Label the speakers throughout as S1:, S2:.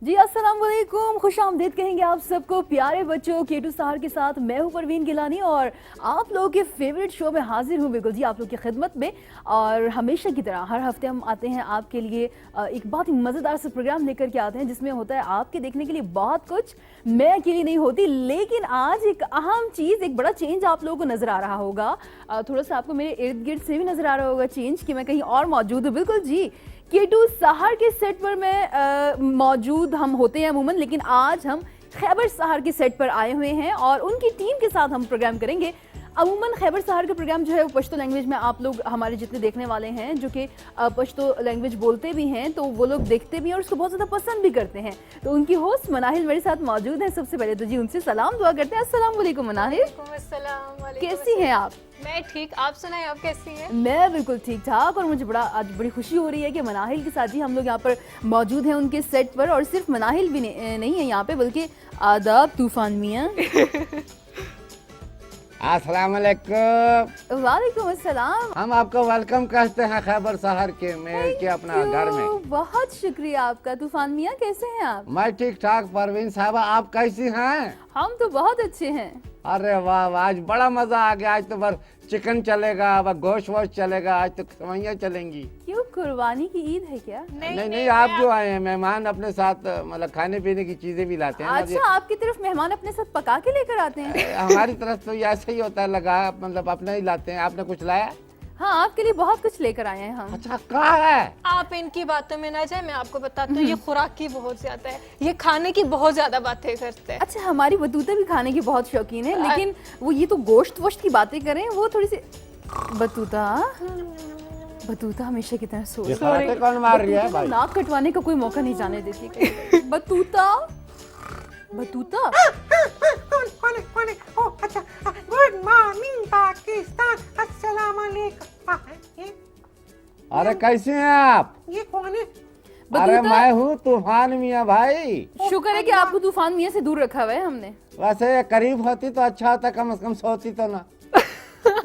S1: जी अस्सलाम वालेकुम, खुशामदीद कहेंगे आप सबको प्यारे बच्चों। केटू सहार के साथ मैं हूं परवीन गिलानी और आप लोगों के फेवरेट शो में हाजिर हूं बिल्कुल जी आप लोग की खिदमत में। और हमेशा की तरह हर हफ्ते हम आते हैं आपके लिए एक बहुत ही मज़ेदार सा प्रोग्राम लेकर के आते हैं जिसमें होता है आपके देखने के लिए बहुत कुछ। मैं अकेली नहीं होती, लेकिन आज एक अहम चीज़, एक बड़ा चेंज आप लोगों को नज़र आ रहा होगा। थोड़ा सा आपको मेरे इर्द गिर्द से भी नज़र आ रहा होगा चेंज कि मैं कहीं और मौजूद हूँ। बिल्कुल जी, केटू सहार के सेट पर मैं मौजूद हम होते हैं अमूमन, लेकिन आज हम खैबर सहार के सेट पर आए हुए हैं और उनकी टीम के साथ हम प्रोग्राम करेंगे। अमूमन खैबर सहार का प्रोग्राम जो है वो पश्तो लैंग्वेज में आप लोग हमारे जितने देखने वाले हैं जो कि पश्तो लैंग्वेज बोलते भी हैं तो वो लोग देखते भी हैं और उसको बहुत ज़्यादा पसंद भी करते हैं। तो उनकी होस्ट मनाहिल मेरे साथ मौजूद हैं। सबसे पहले तो जी उनसे सलाम दुआ करते हैं। अस्सलाम वालेकुम मनाहिल, कैसी हैं आप?
S2: मैं ठीक, आप सुनाएं आप कैसी हैं?
S1: मैं बिल्कुल ठीक ठाक और मुझे आज बड़ी खुशी हो रही है कि मनाहिल के साथ ही हम लोग यहाँ पर मौजूद हैं उनके सेट पर। और सिर्फ मनाहिल भी नहीं है यहाँ पे, बल्कि आदाब तूफान मियाँ।
S3: अस्सलाम वालेकुम।
S1: वालेकुम अस्सलाम।
S3: हम आपको वेलकम कहते हैं खैबर शहर के में के अपना घर में।
S1: बहुत शुक्रिया आपका। तूफान मियाँ कैसे हैं आप?
S3: मैं ठीक ठाक। परवीन साहबा आप कैसी हैं?
S1: हम तो बहुत अच्छे हैं।
S3: अरे वाह वाह, आज बड़ा मजा आ गया। आज तो बस चिकन चलेगा, अब गोश्त वोश्त चलेगा, आज तो सेवइयां चलेंगी।
S1: क्यों, कुर्बानी की ईद है क्या?
S3: नहीं, आप जो आए हैं मेहमान अपने साथ मतलब खाने पीने की चीजें भी लाते हैं।
S1: अच्छा, आपकी तरफ मेहमान अपने साथ पका के लेकर आते हैं?
S3: हमारी तरफ तो ऐसे ही होता है, लगा मतलब अपना ही लाते हैं। आपने कुछ लाया?
S1: हाँ, आपके लिए बहुत कुछ लेकर आए हैं हम।
S3: अच्छा, कहाँ है?
S2: आप इनकी बातों में ना जाए, मैं आपको बताती हूँ ये खुराक की बहुत ज्यादा है, ये खाने की बहुत ज्यादा बातें करते हैं।
S1: अच्छा, हमारी बतूता भी खाने की बहुत शौकीन है, लेकिन वो ये तो गोश्त वोश्त की बातें करें, वो थोड़ी सी बतूता हमेशा की तरह सो
S3: कौन मार रही है भाई?
S1: नाक कटवाने का कोई मौका नहीं जाने देती। बतूता
S4: गुड मॉर्निंग पाकिस्तान, अस्सलाम वालेकुम।
S3: अरे कैसे हैं आप?
S4: ये कौन है?
S3: अरे मैं हूँ तूफान मियाँ भाई।
S1: शुक्र है कि आपको तूफान मियाँ से दूर रखा हुआ है हमने।
S3: वैसे करीब होती तो अच्छा होता, कम से कम सोती तो ना।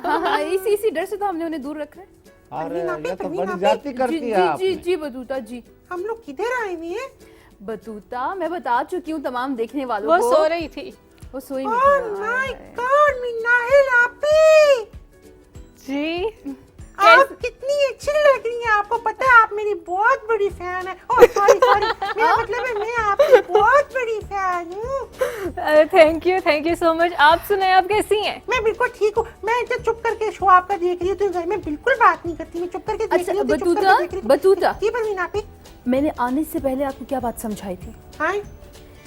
S1: हाँ, इसी डर से तो हमने उन्हें दूर रखा है।
S3: अरे ये तो बड़ी जाती करती है आप।
S1: जी बतूता जी।
S4: हम लोग किधर आए हुए हैं?
S1: बतूता मैं बता चुकी हूँ तमाम देखने वालों
S2: वो
S1: को।
S2: सो रही थी।
S1: वो सोई
S4: ओह माय गॉड, मिनाहिल आपी
S2: जी
S4: आप कितनी अच्छी लग रही हैं। आपको पता है आप मेरी बहुत बड़ी फैन है। ओह सॉरी मेरा मतलब है मैं आपकी बहुत बड़ी फैन हूँ।
S2: अरे थैंक यू सो मच। आप सुनाएं आप कैसी हैं?
S4: मैं बिल्कुल ठीक हूँ। मैं इधर चुप करके शो आपका देख रही हूँ तो घर में बिल्कुल बात नहीं करती, मैं चुप करके देख रही हूँ।
S1: बतूता
S4: जी परवीन आपी,
S1: मैंने आने से पहले आपको क्या बात समझाई थी?
S4: हाँ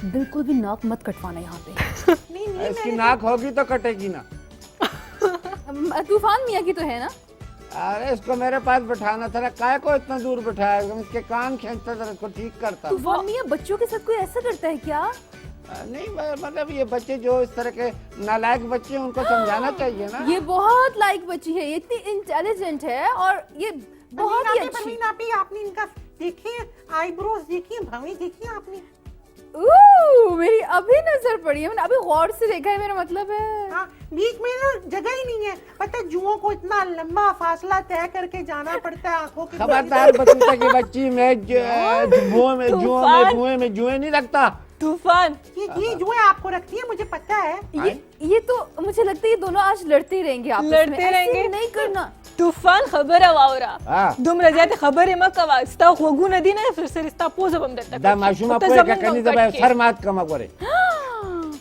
S1: बिल्कुल भी नाक मत कटवाना यहाँ पे।
S4: नहीं
S3: इसकी नाक होगी तो कटेगी ना।
S1: तूफान मियाँ की तो है ना?
S3: अरे इसको मेरे पास बैठाना था ना, काय को इतना दूर बैठाया? इसके कान खींचता था, इसको ठीक करता।
S1: तूफान मियाँ बच्चों के साथ कोई ऐसा करता है क्या?
S3: नहीं मतलब ये बच्चे जो इस तरह के नालायक बच्चे हैं उनको समझाना चाहिए ना।
S1: ये बहुत लाइक बच्ची है, ये इतनी इंटेलिजेंट है और ये बहुत ही अच्छी।
S4: परवीन आपी, आपने इनका देखिए आईब्रोज देखिए, भवें देखिए आपने।
S1: मेरी अभी नजर पड़ी है, मैंने अभी गौर से देखा है, मेरा मतलब है।
S4: हाँ, बीच में ना जगह ही नहीं है। पता है जुओं को इतना लंबा फासला तय करके जाना पड़ता है आंखों के।
S3: खबरदार बतूता की बच्ची में जुए में जुए नहीं लगता।
S2: तूफान
S4: ये जुए आपको रखती है, मुझे पता है।
S1: ये तो मुझे लगता है ये दोनों आज लड़ते ही रहेंगे आपस में।
S2: लड़ते रहेंगे?
S1: ऐसे नहीं करना
S2: तूफान खबर है वावरा
S3: हाँ।
S2: दुम रजाते खबर है मकवा स्ता खोगु नदी ना फिर से रिश्ता पोज बम देता
S3: दा माशूमा पोए का कनी दबा सर मात कमा करे।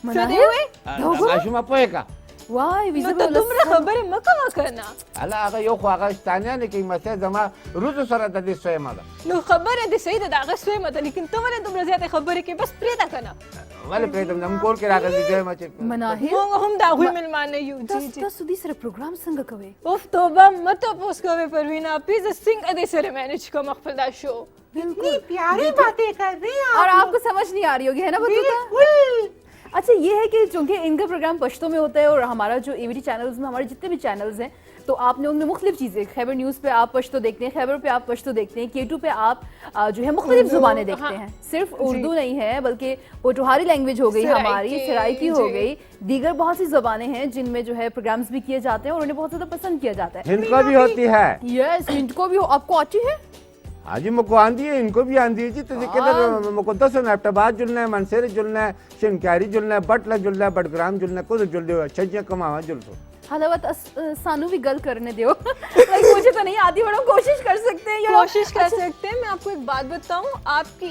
S1: मनाहिल
S3: माशूमा पोए का
S1: वाह
S2: तो तुम रे खबर है मकवा करना
S3: अला आगा यो ख्वागा स्थानिया ने की मसे जमा रुजु सर द दिस सोए माला
S2: नो खबर है दे सही दा आगे सोए मत, लेकिन तुम्हारे तुम रजाते खबर है कि बस प्रेता करना
S3: वाले प्रेतम हम कोर के रागा दीजिए मचे
S1: मनाहिल
S2: हम दाहुई में माने यू जी जी
S1: दस सुधी सर प्रोग्राम संग कवे
S2: उफ तोबा मत पोस कवे परवीन आपी ज सिंग अदे सर मैनेज का मखफल दा शो।
S4: इतनी प्यारी बातें कर रही हैं
S1: और
S4: आप
S1: आपको समझ नहीं आ रही होगी, है ना बतूता?
S4: बिल्कुल।
S1: अच्छा, ये है कि चूंकि इनका प्रोग्राम पश्तो में होता है और हमारा जो एवीटी चैनल्स में हमारे जितने भी चैनल्स हैं तो आपने उनमें मुख्तलिफ चीज़ें, खैबर न्यूज़ पे आप पश्तो देखते हैं, खैबर पे आप पश्तो देखते हैं, केटू पे आप जो है मुख्तलिफ ज़ुबानें देखते हैं। सिर्फ उर्दू नहीं है बल्कि पोठोहारी लैंग्वेज हो गई हमारी, सराइकी हो गई, दीगर बहुत सी ज़बानें हैं जिनमें जो है प्रोग्राम्स भी किए जाते हैं और उन्हें बहुत ज़्यादा पसंद किया जाता है।
S3: हिंद को भी होती है।
S1: यस, हिंद को भी। आपको आती है?
S3: हाँ जी मुझको आंदी है, इनको भी आंदी है जी। तो किधर मुझको दसो नैप्टाबाद जुलना है, मनसेरे जुलना है, शिनकारी जुलना है, बटला जुलना है, बटग्राम जुलना है, कुछ जुल छज्जियां कमावा जुलसो।
S1: हलावत सानू भी गल करने दो। लाइक मुझे तो नहीं आती, बड़ा कोशिश कर सकते हैं या
S2: कोशिश कर सकते हैं। मैं आपको एक बात बताऊं, आपकी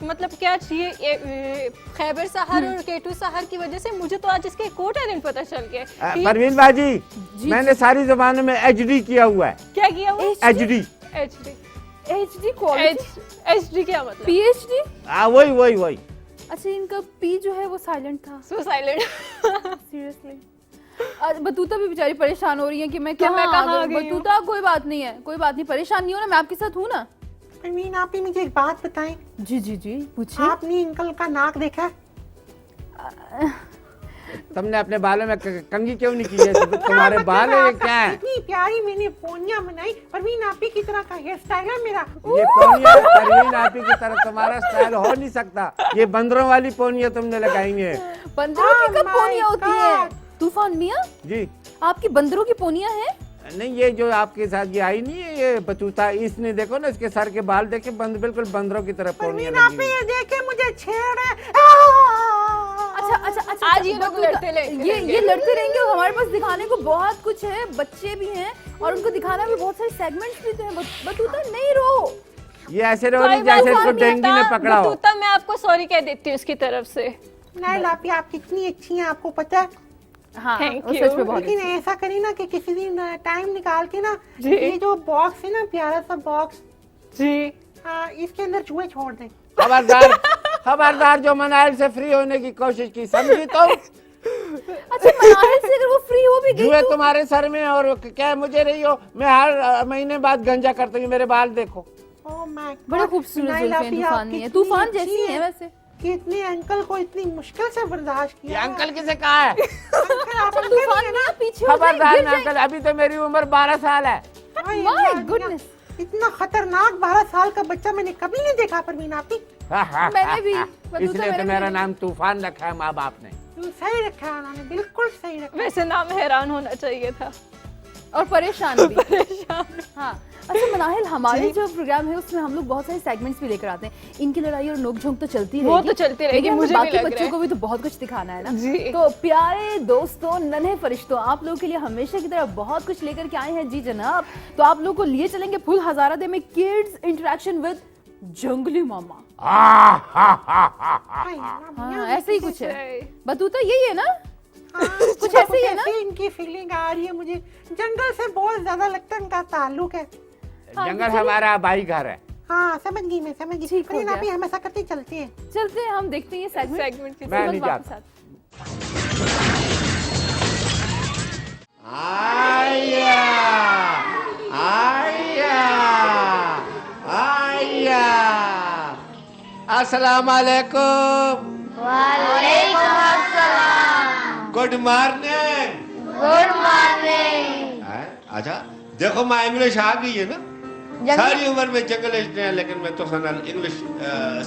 S2: मतलब क्या चाहिए, खैबर सहर और केटू सहर की वजह से मुझे तो आज इसके कोड एरन पता चल गया।
S3: परवीन बाजी, मैंने सारी जबानों में एचडी किया हुआ है।
S2: क्या किया हुआ?
S3: एचडी।
S1: HD quality.
S2: एचडी क्या मतलब?
S1: पीएचडी।
S3: हाँ वही।
S1: अच्छा, इनका पी जो है वो साइलेंट था।
S2: सो साइलेंट।
S1: सीरियसली। आज बतूता भी बेचारी परेशान हो रही है कि मैं
S2: मैं
S1: कहाँ
S2: कहाँ
S1: आ
S2: आ
S1: गई।
S2: गई हूँ?
S1: बतूता कोई बात नहीं है, कोई बात नहीं, परेशान नहीं हो ना, मैं आपके साथ हूँ ना।
S4: परवीन आप ही मुझे एक बात बताएं,
S1: जी पूछिए।
S4: आपने अंकल का नाक देखा?
S3: तुमने अपने बालों में कंघी क्यों नहीं की है? तो तुम्हारे बाल है ये क्या है?
S4: इतनी प्यारी मैंने पोनियां बनाई, परवीन आप ही की तरह का हेयर स्टाइल है मेरा।
S3: ये पोनिया परवीन आप ही की तरह तुम्हारा स्टाइल हो नहीं सकता। ये बंदरों वाली पोनिया तुमने लगाई है।
S1: बंदरों की कब
S4: Oh my
S1: पोनियां होती है?
S4: God!
S1: तूफान मियां,
S3: जी
S1: आपकी बंदरों की पोनियां हैं?
S3: नहीं, ये जो आपके साथ ये आई नहीं है, ये बतूता, इसने देखो ना, इसके सर के बाल देखे, बिल्कुल बंदरों की तरह पोनिया
S4: परवीन आप
S3: लगी
S4: ही
S3: हुई।
S4: ये देखे मुझे छेड़ रहे।
S1: अच्छा
S2: आज ये लोग लड़ते रहेंगे।
S1: ये लड़ते रहेंगे और हमारे पास दिखाने को बहुत कुछ है, बच्चे भी हैं और उनको दिखाना भी बहुत सारे सेगमेंट्स भी तो हैं। बतूता नहीं रो,
S3: ये ऐसे रो रही जैसे इसको डेंगू ने पकड़ा हो।
S2: बतूता, मैं आपको सॉरी कह देती हूँ इसकी तरफ से।
S4: नहीं लापी, आप कितनी अच्छी हैं आपको पता है।
S1: हाँ
S2: Thank
S1: वो
S2: you.
S1: सच में बहुत
S4: लेकिन ऐसा करी ना कि किसी दिन टाइम निकाल के ना,
S2: जी।
S4: ये जो बॉक्स है ना, प्यारा सा बॉक्स,
S2: जी
S4: हाँ इसके अंदर चूहे छोड़ दें।
S3: खबरदार जो मनाइल से फ्री होने की कोशिश की, समझी तो?
S1: अच्छा, मनाहिल से अगर वो फ्री हो भी गई
S3: जुए
S1: तो
S3: तुम्हारे सर में और क्या मुझे रही हो? मैं हर महीने बाद गंजा करती हूँ, मेरे बाल देखो।
S4: ओह माय गॉड,
S1: बड़े खूबसूरत
S4: नहीं
S1: जुल्फे हैं
S4: लापी,
S1: तूफान
S4: आप
S1: नहीं है,
S4: कितनी
S1: तूफान
S4: अच्छी
S1: जैसी है
S4: हैं
S1: वैसे।
S4: कि इतने अंकल को इतनी मुश्किल से बर्दाश्त
S3: ये
S4: किया।
S3: अंकल किसे कहा है?
S4: अंकल आप अंकल
S1: तूफान
S4: हैं
S1: मियां
S4: ना?
S1: पीछे हो जाए,
S3: खबरदार
S1: गिर
S3: ना
S1: जाए।
S3: अंकल, अभी तो मेरी उम्र 12 साल है।
S4: हाय
S1: My
S4: अल्लाह,
S1: goodness.
S4: इतना खतरनाक 12 साल का बच्चा मैंने कभी नहीं देखा परवीन आप ही।
S1: मैंने भी, बतूता
S3: इसलिए
S1: मैंने
S3: तो
S1: भी
S3: मेरा
S1: नहीं।
S3: नाम तूफान रखा है माँ बाप ने।
S4: सही रखा है उन्होंने, बिल्कुल सही रखा।
S2: वैसे नाम हैरान होना चाहिए था।
S1: और परेशान भी। हाँ, अच्छा मनाहिल, हमारे जो प्रोग्राम है उसमें हम लोग बहुत सारे सेगमेंट्स भी लेकर आते हैं। इनकी लड़ाई और नोक-झोंक तो चलती रहेगी,
S2: वो तो चलती रहेगी,
S1: लेकिन हमें
S2: मुझे भी
S1: बाकी
S2: लग रहा
S1: बच्चों
S2: है।
S1: को भी तो बहुत कुछ दिखाना है ना।
S2: जी।
S1: तो प्यारे दोस्तों, नन्हे फरिश्तों, आप लोगों के लिए हमेशा की तरह बहुत कुछ लेकर के आए हैं जी जनाब। तो आप लोग को लिए चलेंगे फुल हजारादे में किड्स इंटरेक्शन विद जंगली मामा।
S4: हाय अल्लाह,
S1: हाँ,
S4: मियां,
S1: ऐसे ही कुछ है।
S2: है।
S1: बतूता यही है ना?
S4: हाँ,
S1: कुछ ऐसे ही है ना?
S4: ऐसे इनकी फीलिंग आ रही है मुझे। जंगल से बहुत ज्यादा लगता है इनका ताल्लुक है।
S3: जंगल हमारा भाई घर है।
S4: हाँ समझ गई मैं, समझ गई।
S1: ठीक हो
S4: परवीन आप ही
S1: गया।
S4: हम ऐसा करते चलते हैं।
S1: चलते हैं, हम देखते हैं ये
S2: सेगमेंट की
S3: मैं नहीं
S1: वापस
S3: जाता।
S1: आते हैं।
S3: आया आया आया, अस्सलाम वालेकुम। Good morning. अच्छा देखो, मैं इंग्लिश आ गई है ना, सारी उम्र में जंगल है, लेकिन मैं तो इंग्लिश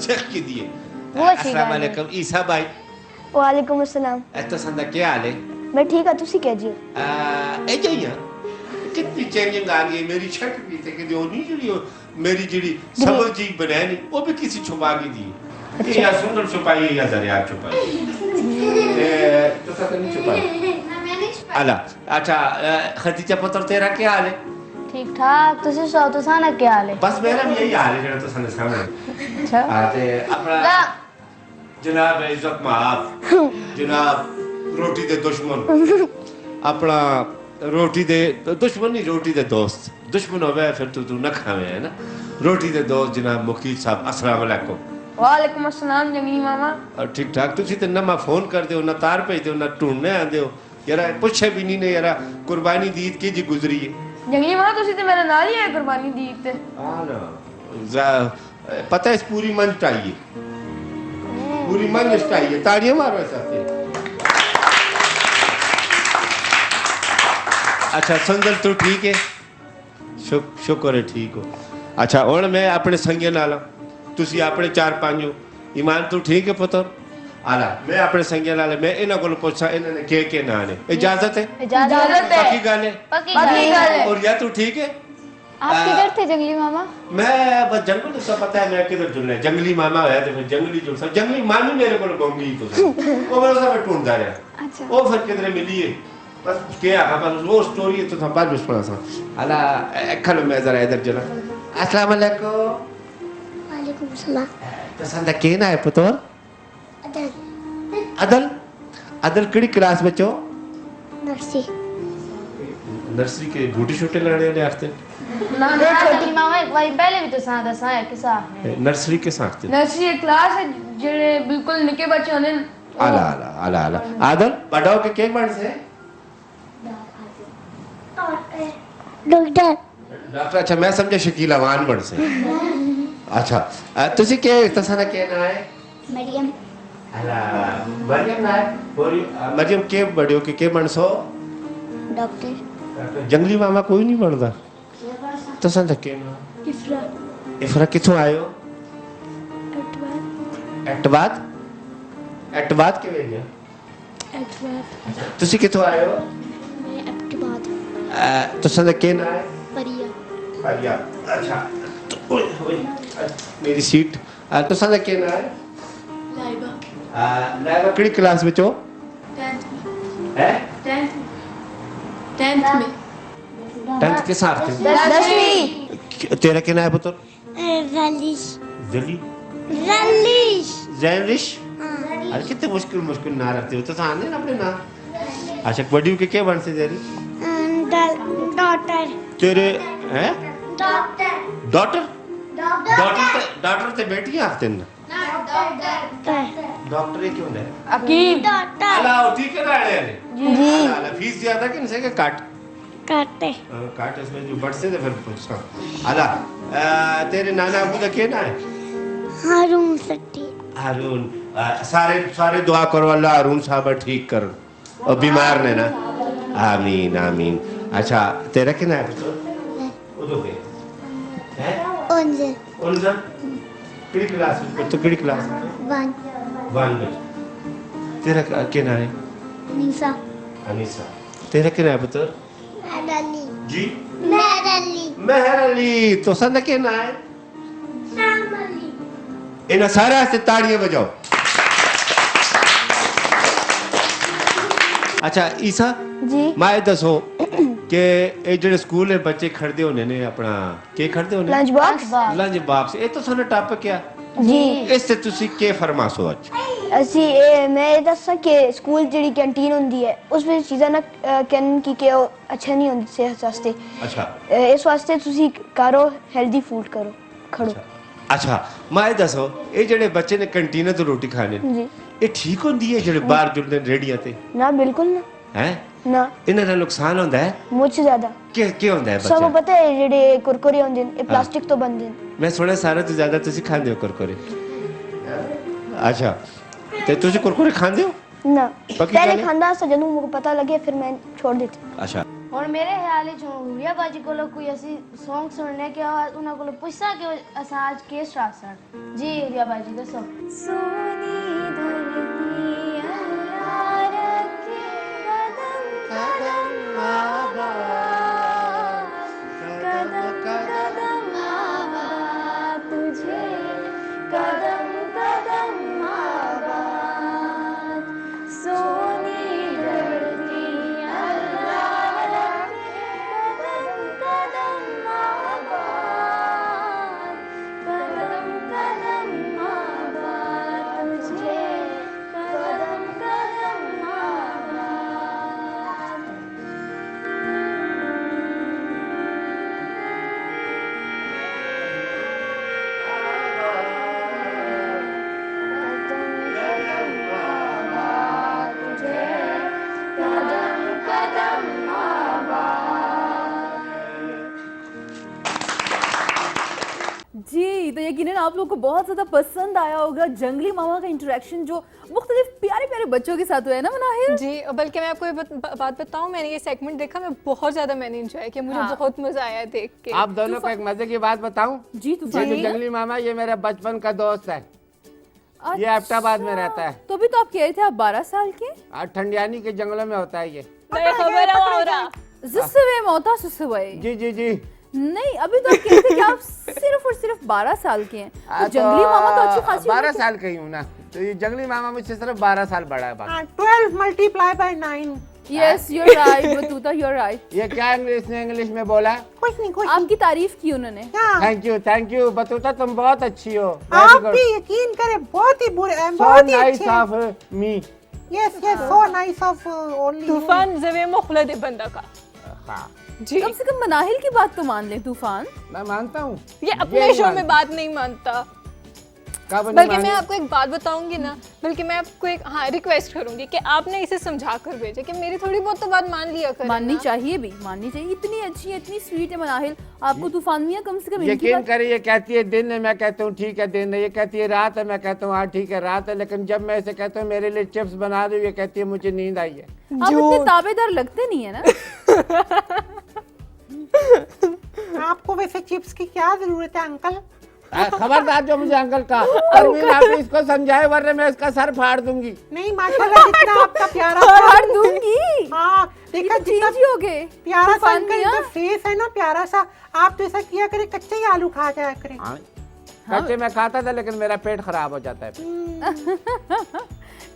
S3: सीख की दी है। अस्सलाम वालेकुम ईसा भाई।
S5: वालेकुम अस्सलाम।
S3: तो संदा क्या हाल है?
S5: मैं ठीक है, तुसी कह जी।
S3: कितनी चेंजिंग आ गई है। मेरी शर्ट भी थे कि जो नहीं जुड़ी हो, मेरी जुड़ी समझ जी बनानी, वो भी किसी छुपा के दी। ये या सुंदर छुपाई है या दरिया छुपाई, तो सब नहीं छुपाई। अला अच्छा, खदीजा पुत्र तेरा क्या हाल है?
S5: ठीक ठाक, तुसी सो तो साना क्या हाल है?
S3: बस मेरा भी यही हाल है जो तो सामने सामने।
S5: अच्छा
S3: आते अपना जनाब इज्जत माफ, जनाब रोटी दे दुश्मन, अपना रोटी दे दुश्मन नहीं, रोटी दे दोस्त। दुश्मन होवे फिर तू न खावे, है ना। रोटी दे दोस्त जनाब मुकीद साहब, अस्सलाम वालेकुम।
S5: वालेकुम अस्सलाम जंगली मामा।
S3: और ठीक ठाक तुसी तो ना फोन कर दो, ना तार भेज दो, ना ढूंढने आंदे हो यार, पूछे भी नहीं ने यार कुर्बानी दी की जी गुजरी है।
S5: जंगली मामा तुसी तो मेरे नाल ही है कुर्बानी दी ते।
S3: हां ना, पता है इस पूरी मंच चाहिए, पूरी मंच चाहिए। ताड़ियां मारो ऐसा। अच्छा संदल तू ठीक है? शुक्र है ठीक हो। अच्छा हुण मैं अपने संगे नाल, तुसी अपने 4-5 हो। ईमान तू ठीक है पुत्र? आला मैं अपने संगे नाल, मैं इन्हां कोल पुछा इन्हां ने के ना ने। इजाजत है?
S5: इजाजत है।
S3: पक्की गल है?
S5: पक्की गल है।
S3: और या तू ठीक है?
S5: आप किधर थे जंगली मामा?
S3: मैं बस जंगल तो पता है मैं किधर जुलना जंगली मामा है तो फिर जंगली जुल सा जंगली मामी मेरे को घूमी तो वो मेरे साथ ढूंढता रहा
S5: अच्छा।
S3: वो फिर किधर मिली है बस क्या बस वो स्टोरी है तो था बाद में पढ़ा सा अला खलो मैं जरा इधर चला अस्सलाम वालेकुम।
S6: वालेकुम सलाम।
S3: पसंद के ना है पुत्र
S6: अदल
S3: अदल अदल किड़ी क्लास में चो
S6: नर्सी
S3: नर्सरी के बूटी छोटे लड़ने वाले आते
S5: ना ना छोटी मामा एक बार पहले भी तो साथ दसा है कि साथ है
S3: नर्सरी के साथ
S5: नर्सरी एक क्लास है जेड़े बिल्कुल निके बच्चे होने
S3: आला आला आला आला आदल बड़ाओ के केक बन से
S6: डॉक्टर
S3: डॉक्टर अच्छा मैं समझा शकील अवान बन से अच्छा तुसी के तसना के ना है
S6: मरियम
S3: अला मरियम ना है बोली मरियम के बड़ियो के बन सो
S6: डॉक्टर
S3: जंगली मामा कोई नहीं बनता तसना के ना
S6: इफ्रा
S3: इफरा किथों आयो
S6: अटवार
S3: एटबाद के वे गया
S6: अटवार
S3: तुसी किथों आयो
S6: मैं आपके बाद
S3: तसना के ना है
S6: परिया
S3: बढ़िया अच्छा तो ओए ओए मेरी सीट तो सादा के ना है
S6: लाइबा
S3: लाइबा किड़ी क्लास में हो
S6: 10th में
S3: है
S6: 10th में
S3: 10th के साथ थे
S5: 10वीं
S3: तेरा क्या नाम है पुत्र
S6: रलिश
S3: जली
S6: रलिश
S3: जैनिश अरे कितने मुश्किल मुश्किल ना रखते हो तो आने ना अपने ना अच्छा बड़ी के क्या बन से तेरी
S6: डॉक्टर
S3: तेरे हैं
S6: डॉक्टर
S3: डॉक्टर डॉक्टर ते बेटी आते ना डॉक्टर क्यों है
S5: अकीब
S6: डॉक्टर
S3: अलाउ ठीक है ना अरे
S5: जी
S3: अला फीस ज्यादा कि नहीं से काट
S6: काटे
S3: काट इसमें जो बढ़ से तो फिर पूछता अला तेरे नाना अबू का क्या ना है
S6: हारून सट्टी
S3: हारून सारे सारे दुआ करो अल्लाह हारून साहब ठीक कर और बीमार ने ना आमीन आमीन अच्छा तेरा क्या ना है पुत्र उधर पे हैं
S6: ओंजे
S3: उनजा किड़ी क्लास में तो किड़ी क्लास
S6: वन
S3: वन में तेरा क्या ना है
S6: निशा
S3: अनीसा तेरा क्या ना है पुत्र
S6: मेरली
S3: जी
S6: मेरली
S3: मेहर अली तो संद क्या ना है
S6: शामली
S3: इन सारे से ताड़ियां बजाओ अच्छा ईसा
S5: जी
S3: मैं दसो कि ये ਜਿਹੜੇ ਸਕੂਲ ਹੈ ਬੱਚੇ ਖੜਦੇ ਹੋਣੇ ਨੇ ਆਪਣਾ ਕੀ ਖੜਦੇ ਹੋਣੇ
S5: लंच बॉक्स
S3: ਲੰਚ ਬਾਕਸ ਇਹ ਤਾਂ ਸਾਨੂੰ ਟਾਪਿਕ ਆ
S5: जी
S3: ਇਸ ਤੇ ਤੁਸੀਂ ਕੀ ਫਰਮਾਸੋ ਅੱਜ
S5: ਅਸੀਂ ਇਹ ਮੈਂ ਇਹ ਦੱਸਾਂ ਕਿ ਸਕੂਲ ਜਿਹੜੀ ਕੈਂਟੀਨ ਹੁੰਦੀ ਹੈ ਉਸ ਵਿੱਚ ਚੀਜ਼ਾਂ ਨਾ ਕਹਿਣ ਕਿ ਉਹ ਅੱਛਾ ਨਹੀਂ ਹੁੰਦੀ ਸਿਹਤ ਵਾਸਤੇ
S3: ਅੱਛਾ
S5: ਇਸ ਵਾਸਤੇ ਤੁਸੀਂ ਕਰੋ ਹੈਲਦੀ ਫੂਡ ਕਰੋ ਖੜੋ
S3: ਅੱਛਾ ਮੈਂ ਦੱਸੋ ਇਹ ਜਿਹੜੇ ਬੱਚੇ ਨੇ ਕੰਟੀਨ ਤੋਂ ਰੋਟੀ ਖਾਣੇ ਨੇ
S5: ਜੀ
S3: ਇਹ ਠੀਕ ਹੁੰਦੀ ਹੈ ਜਿਹੜੇ ਬਾਹਰ ਜੁੜਦੇ ਨੇ ਰੇੜੀਆਂ ਤੇ
S5: ਨਾ ਬਿਲਕੁਲ ਨਾ
S3: ਹੈ
S5: ਨਾ
S3: ਇਹਨਾਂ ਦਾ ਨੁਕਸਾਨ ਹੁੰਦਾ ਹੈ
S5: ਮੁੱਝ ਜ਼ਿਆਦਾ
S3: ਕੀ ਹੁੰਦਾ ਹੈ
S5: ਸਭ
S3: ਬੱਚਾ
S5: ਪਤਾ ਹੈ ਜਿਹੜੇ ਕੁਰਕੁਰੇ ਹੁੰਦੇ ਨੇ ਇਹ ਪਲਾਸਟਿਕ ਤੋਂ ਬਣਦੇ ਨੇ
S3: ਮੈਂ ਸੁਣਿਆ ਸਾਰੇ ਤੋਂ ਜ਼ਿਆਦਾ ਤੁਸੀਂ ਖਾਂਦੇ ਹੋ ਕੁਰਕੁਰੇ ਅੱਛਾ ਤੇ ਤੁਸੀਂ ਕੁਰਕੁਰੇ ਖਾਂਦੇ ਹੋ
S5: ਨਾ
S3: ਪੱਕੀ
S5: ਪਹਿਲੇ
S3: ਗੱਲ ਹੈ?
S5: ਖਾਂਦਾ ਸੀ ਜਦੋਂ ਮੈਨੂੰ ਪਤਾ ਲੱਗਿਆ ਫਿਰ ਮੈਂ ਛੋੜ ਦਿੱਤੀ
S3: ਅੱਛਾ
S7: ਹੁਣ ਮੇਰੇ ਖਿਆਲ ਵਿੱਚ ਹੁਰੀਆ ਬਾਜੀ ਕੋਲੋਂ ਕੋਈ ਅਸੀਂ Song ਸੁਣਨੇ ਕਿ ਉਹਨਾਂ ਕੋਲੋਂ ਪੁੱਛਾਂ ਕਿ ਅਸਾਂ ਅੱਜ ਕੀ ਸਟਾਰ ਸਨ ਜੀ ਹੁਰੀਆ ਬਾਜੀ ਦੱਸੋ
S2: सोनी धरती अल्लाह रखे कदम कदम कदम आबाद तुझे कदम कदम आबाद सोनी धरती अल्लाह रखे कदम कदम आबाद तुझे कदम कदम आबाद
S1: जी तो यकीनन आप लोग को बहुत ज़्यादा पसंद आया होगा जंगली मामा का इंटरेक्शन जो मुख्तलिफ प्यारे प्यारे बच्चों के साथ हुआ है ना मनाहिर।
S2: जी और बल्कि मैं आपको बात बताऊं मैंने ये सेगमेंट देखा मैं बहुत ज्यादा मैंने एंजॉय किया मुझे
S1: हाँ।
S2: बहुत मजा आया देख के
S8: आप दोनों को एक मजे की बात बताऊं
S1: जी तूफान
S8: ये जो जंगली मामा ये मेरा बचपन का दोस्त है ये एबटाबाद में रहता है
S1: तो भी तो आप कह रहे थे आप 12 साल के
S8: और ठंडियानी के जंगलों में होता है ये
S2: मैं खबर है और
S1: जिससे वे मौता सुसवे
S8: जी जी जी
S1: नहीं अभी तो आप कहते हैं कि आप सिर्फ और सिर्फ 12 साल के हैं, तो जंगली मामा तो अच्छी खासी
S8: 12
S1: उम्र के-
S8: साल का ही हूँ ना, तो ये जंगली मामा मुझसे सिर्फ 12 साल बड़ा है। बाकी
S4: 12 multiply by 9।
S1: Yes, you're right, Battuta, you're right.
S8: ये क्या इंग्लिश में बोला?
S4: कुछ नहीं।
S1: आपकी तारीफ की उन्होंने।
S4: हाँ,
S8: थैंक यू बतूता, तुम बहुत अच्छी हो।
S4: आप भी यकीन करें बहुत ही बुरे हैं, बहुत ही
S8: नाइस
S4: अच्छे
S8: of me.
S4: Yes so nice of only
S2: तूफान जवे मुखलद बंदा का
S8: हाँ,
S2: जी।
S1: कम से कम मनाहिल की बात तो मान ले तूफान।
S8: मैं मानता हूँ।
S2: ये अपने शो में बात नहीं मानता, बल्कि मैं आपको एक बात बताऊंगी ना, बल्कि मैं आपको एक रिक्वेस्ट करूंगी कि आपने इसे समझा कर भेजे कि मेरी थोड़ी बहुत तो बात मान लिया करें
S1: माननी
S2: ना।
S1: चाहिए भी, माननी चाहिए। इतनी अच्छी है, इतनी स्वीट है मनाहिल, आपको तूफान मियां कम से कम इनकी
S8: यकीन
S1: बात।
S8: करिए, ये कहती है दिन है, मैं कहता हूँ ठीक है दिन है, ये कहती है रात है, मैं कहता हूँ हाँ ठीक है रात है, लेकिन जब मैं इसे कहता हूँ मेरे लिए चिप्स बना दो, ये कहती है मुझे नींद आई है।
S1: आप इतने ताबेदार लगते नहीं है ना।
S4: आपको वैसे चिप्स की क्या जरूरत है अंकल?
S8: खबरदार जो मुझे अंकल का, परवीन आप इसको समझाए वरना मैं इसका सर फाड़ दूंगी।
S4: नहीं माशाल्लाह जितना आपका प्यारा
S1: फाड़ दूंगी।
S4: हाँ देखा जितना
S1: चेंज ही हो गए
S4: प्यारा सा
S1: तूफान
S4: अंकल
S1: मियां।
S4: का फेस है ना प्यारा सा, आप तो ऐसा किया करें कच्चे ही आलू खा जाया करें।
S8: हाँ, कच्चे मैं खाता था लेकिन मेरा पेट खराब हो जाता है।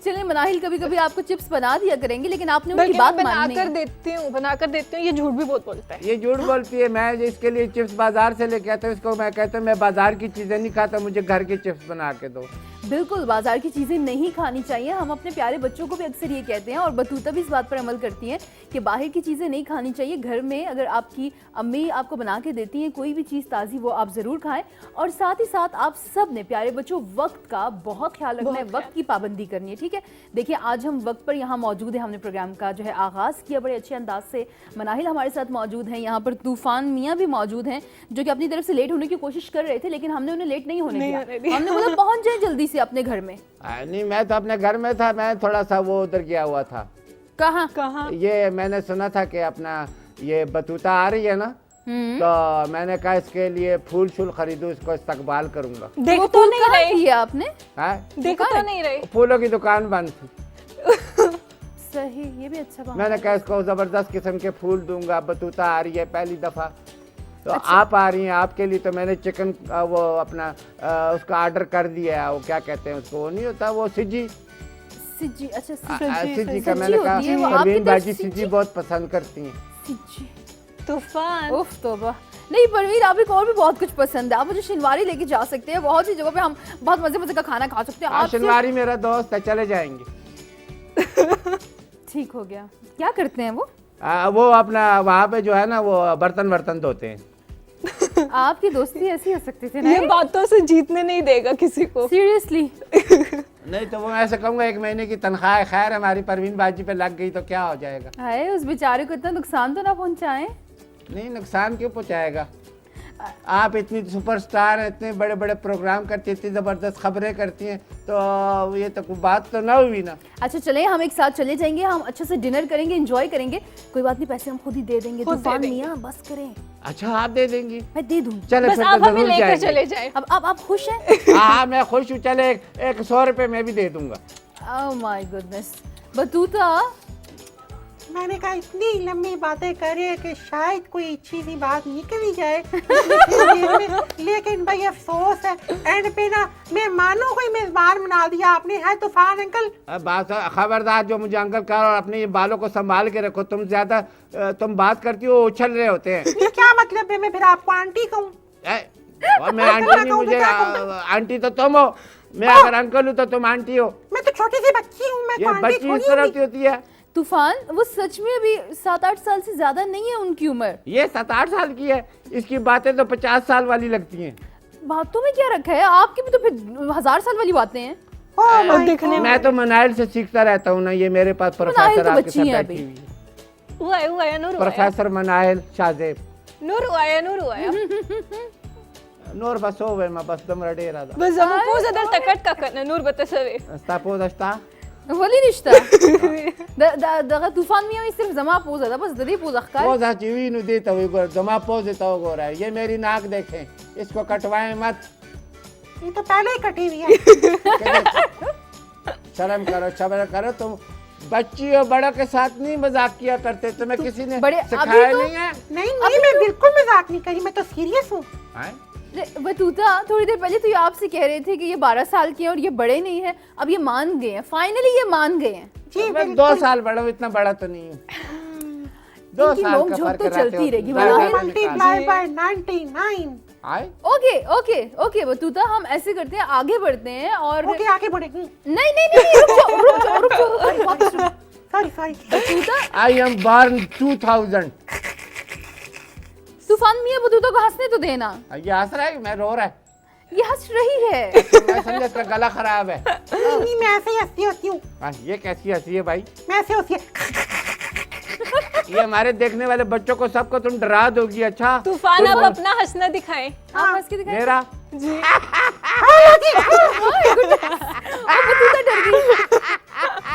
S1: चलिए मनाहिल कभी कभी आपको चिप्स बना दिया करेंगे, लेकिन आपने उनकी
S2: बल्कि
S1: बात
S2: मैं
S1: माननी
S2: बनाकर
S1: है।
S2: देती हूँ, ये झूठ भी बहुत बोलता है।
S8: ये झूठ बोलती है, मैं इसके लिए चिप्स बाजार से लेके आता हूँ, इसको मैं कहता हूँ मैं बाजार की चीजें नहीं खाता, मुझे घर के चिप्स बना के दो।
S1: बिल्कुल बाजार की चीजें नहीं खानी चाहिए। हम अपने प्यारे बच्चों को भी अक्सर ये कहते हैं, और बतूता भी इस बात पर अमल करती है कि बाहर की चीजें नहीं खानी चाहिए। घर में अगर आपकी अम्मी आपको बना के देती हैं कोई भी चीज़ ताज़ी, वो आप ज़रूर खाएं। और साथ ही साथ आप सब ने प्यारे बच्चों वक्त का बहुत ख्याल रखना है, वक्त की पाबंदी करनी है, ठीक है। देखिए आज हम वक्त पर यहाँ मौजूद है, हमने प्रोग्राम का जो है आगाज़ किया बड़े अच्छे अंदाज से। मनाहिल हमारे साथ मौजूद हैं, यहाँ पर तूफान मियाँ भी मौजूद हैं जो कि अपनी तरफ से लेट होने की कोशिश कर रहे थे, लेकिन हमने उन्हें लेट नहीं होने दिया। हमने बोला पहुँच जाए जल्दी से अपने घर में।
S8: नहीं मैं तो अपने घर में था, मैं थोड़ा सा वो उधर गया हुआ था।
S2: कहाँ?
S8: ये मैंने सुना था कि अपना ये बतूता आ रही है ना, तो मैंने कहा इसके लिए फूल शूल खरीदूं, इसको इस्तकबाल करूंगा।
S2: देख तो नहीं रही
S1: है आपने?
S2: देख तो नहीं रही।
S8: फूलों की दुकान बंद थी।
S1: सही, ये भी अच्छा बात।
S8: मैंने कहा इसको जबरदस्त किस्म के फूल दूंगा। बतूता आ रही है पहली दफा, तो आप आ रही हैं, आपके लिए तो मैंने चिकन वो अपना उसका ऑर्डर कर दिया है। वो क्या कहते हैं उसको, वो नहीं होता वो सिजी
S1: अच्छा
S8: सिजी का। मैंने कहा परवीन बाजी सिजी बहुत पसंद करती हैं।
S2: तूफान
S1: उफ तौबा। नहीं परवीन आप एक और भी बहुत कुछ पसंद है, आप मुझे शिनवारी लेके जा सकते हैं, बहुत सी जगह पे हम बहुत मजे मजे का खाना खा सकते हैं। आप
S8: शिनवारी मेरा दोस्त है, चले जाएंगे।
S1: ठीक हो गया। क्या करते हैं वो?
S8: वो अपना वहाँ पे जो है ना वो बर्तन धोते हैं।
S1: आपकी दोस्ती ऐसी हो सकती थी ना?
S2: ये बातों से जीतने नहीं देगा किसी को।
S1: सीरियसली
S8: नहीं तो वो ऐसे कहूँगा 1 महीने की तनख्वाह है, खैर हमारी परवीन बाजी पे लग गई तो क्या हो जाएगा।
S1: हाय उस बेचारे को इतना नुकसान तो ना पहुंचाएं।
S8: नहीं नुकसान क्यों पहुँचाएगा, आप इतनी सुपरस्टार हैं, इतने बड़े बड़े प्रोग्राम करती हैं, इतनी ज़बरदस्त खबरें करती हैं, तो ये तो बात तो ना हुई ना।
S1: अच्छा चले हम एक साथ चले जाएंगे, हम अच्छे से डिनर करेंगे, एंजॉय करेंगे। कोई बात नहीं, पैसे हम खुद ही दे देंगे। तूफान मियां बस करें।
S8: अच्छा आप दे देंगी?
S1: मैं दे दूंगी।
S8: चलो
S2: बस आप हमें लेकर चले जाए।
S1: अब आप खुश हैं?
S8: हाँ मैं खुश हूँ। चले एक 100 रुपये मैं भी दे दूंगा।
S1: Oh my goodness. बतूता
S4: मैंने कहा इतनी लंबी बातें करे कि शायद कोई अच्छी सी बात निकल ही जाए, लेकिन भाई अफसोस है एंड पे ना मेहमानों को ही मेजबान बना दिया आपने। है तूफान अंकल
S8: बात खबरदार जो मुझे अंकल कहा, और अपने ये बालों को संभाल के रखो। तुम ज्यादा तुम बात करती हो, उछल रहे होते हैं।
S4: ये क्या मतलब है? मैं फिर आपको आंटी कहूँ?
S8: और मैं आंटी नहीं, मुझे आंटी तो तुम हो, मैं अगर अंकल हूँ तो तुम आंटी हो।
S4: मैं तो छोटी सी बच्ची हूँ, मैं
S8: ये बच्ची इस तरह की होती है।
S1: तूफान वो सच में अभी 7-8 साल से ज्यादा नहीं है उनकी उम्र।
S8: ये 7-8 साल की है, इसकी बातें तो 50 साल वाली लगती हैं।
S1: बातों में क्या रखा है, आपकी भी तो फिर 1000 साल वाली बातें हैं।
S2: दिखने
S8: मैं तो मनाइल से सीखता रहता हूँ ना, ये मेरे पास प्रोफेसर
S1: तो
S8: आपके
S1: बच्ची
S8: साथ
S1: है
S8: बैठी
S1: अभी।
S8: हुई है।
S2: हुआ है नूर
S8: प्रोफेसर मनाइल शाहजेब।
S2: नूर हुआ
S8: नूर बस हो गए, मैं बस तुम रडे रहा था।
S2: बस जब पोज अदर तकट का करना नूर बता सवे
S8: स्तापोज अस्ता
S1: वली रिश्ता दगा तूफान मियां में सिर्फ जमा पोज है, बस ददी पोज अखकार
S8: पोज चीवी नु देता हुई गोर जमा पोज देता हो गोरा है। ये मेरी नाक देखें, इसको कटवाएं मत।
S4: ये तो पहले ही कटी हुई है।
S8: शर्म करो तुम बच्ची और बड़ों के साथ नहीं मजाक किया करते, तुम्हें किसी ने
S1: बड़े अभी
S8: सिखाया
S1: तो-
S8: नहीं है?
S4: नहीं मैं बिल्कुल मजाक नहीं करी, मैं तो सीरियस हूँ।
S8: हैं?
S1: बतूता थोड़ी देर पहले तो ये आपसे कह रहे थे कि ये 12 साल के हैं और ये बड़े नहीं है, अब ये मान गए हैं, फाइनली ये मान गए हैं।
S4: जी
S8: मैं 2 साल बड़ा हूँ, इतना बड़ा तो नहीं हूँ। 2
S1: इनकी
S8: साल का
S1: नोक-झोंक
S8: फर्क
S1: तो
S8: रहते
S1: चलती
S8: हो।
S1: रहेगी,
S8: ज़्यादा
S1: मनाहिल।
S8: तो निकाल।
S4: Multiply by 99।
S8: आए?
S1: ओके ओके ओके बतूता, हम ऐसे करते हैं, आगे बढ़ते हैं और
S4: ओके आगे बढ़ेगी।
S1: नहीं नहीं नहीं, रुक जाओ अरे वापस रुको।
S4: Sorry
S1: Battuta
S8: I am born 2000।
S1: तूफान मियां बतूता को हंसने तो देना,
S8: ये हंस रहा है, मैं रो रहा है।
S1: ये हंस रही है।
S8: मैं समझा इसका गला खराब है।
S4: नहीं मैं ऐसे ही हंसती होती हूँ,
S8: हाँ, ये कैसी हंसी है भाई?
S4: मैं ऐसे होती है।
S8: ये हमारे देखने वाले बच्चों को सबको तुम डरा दोगी। अच्छा
S2: तूफान
S8: तुम
S2: आप अपना हंसना दिखाएं।
S1: आप हंस के दिखाएं।
S8: मेरा
S1: बतूता डर गई।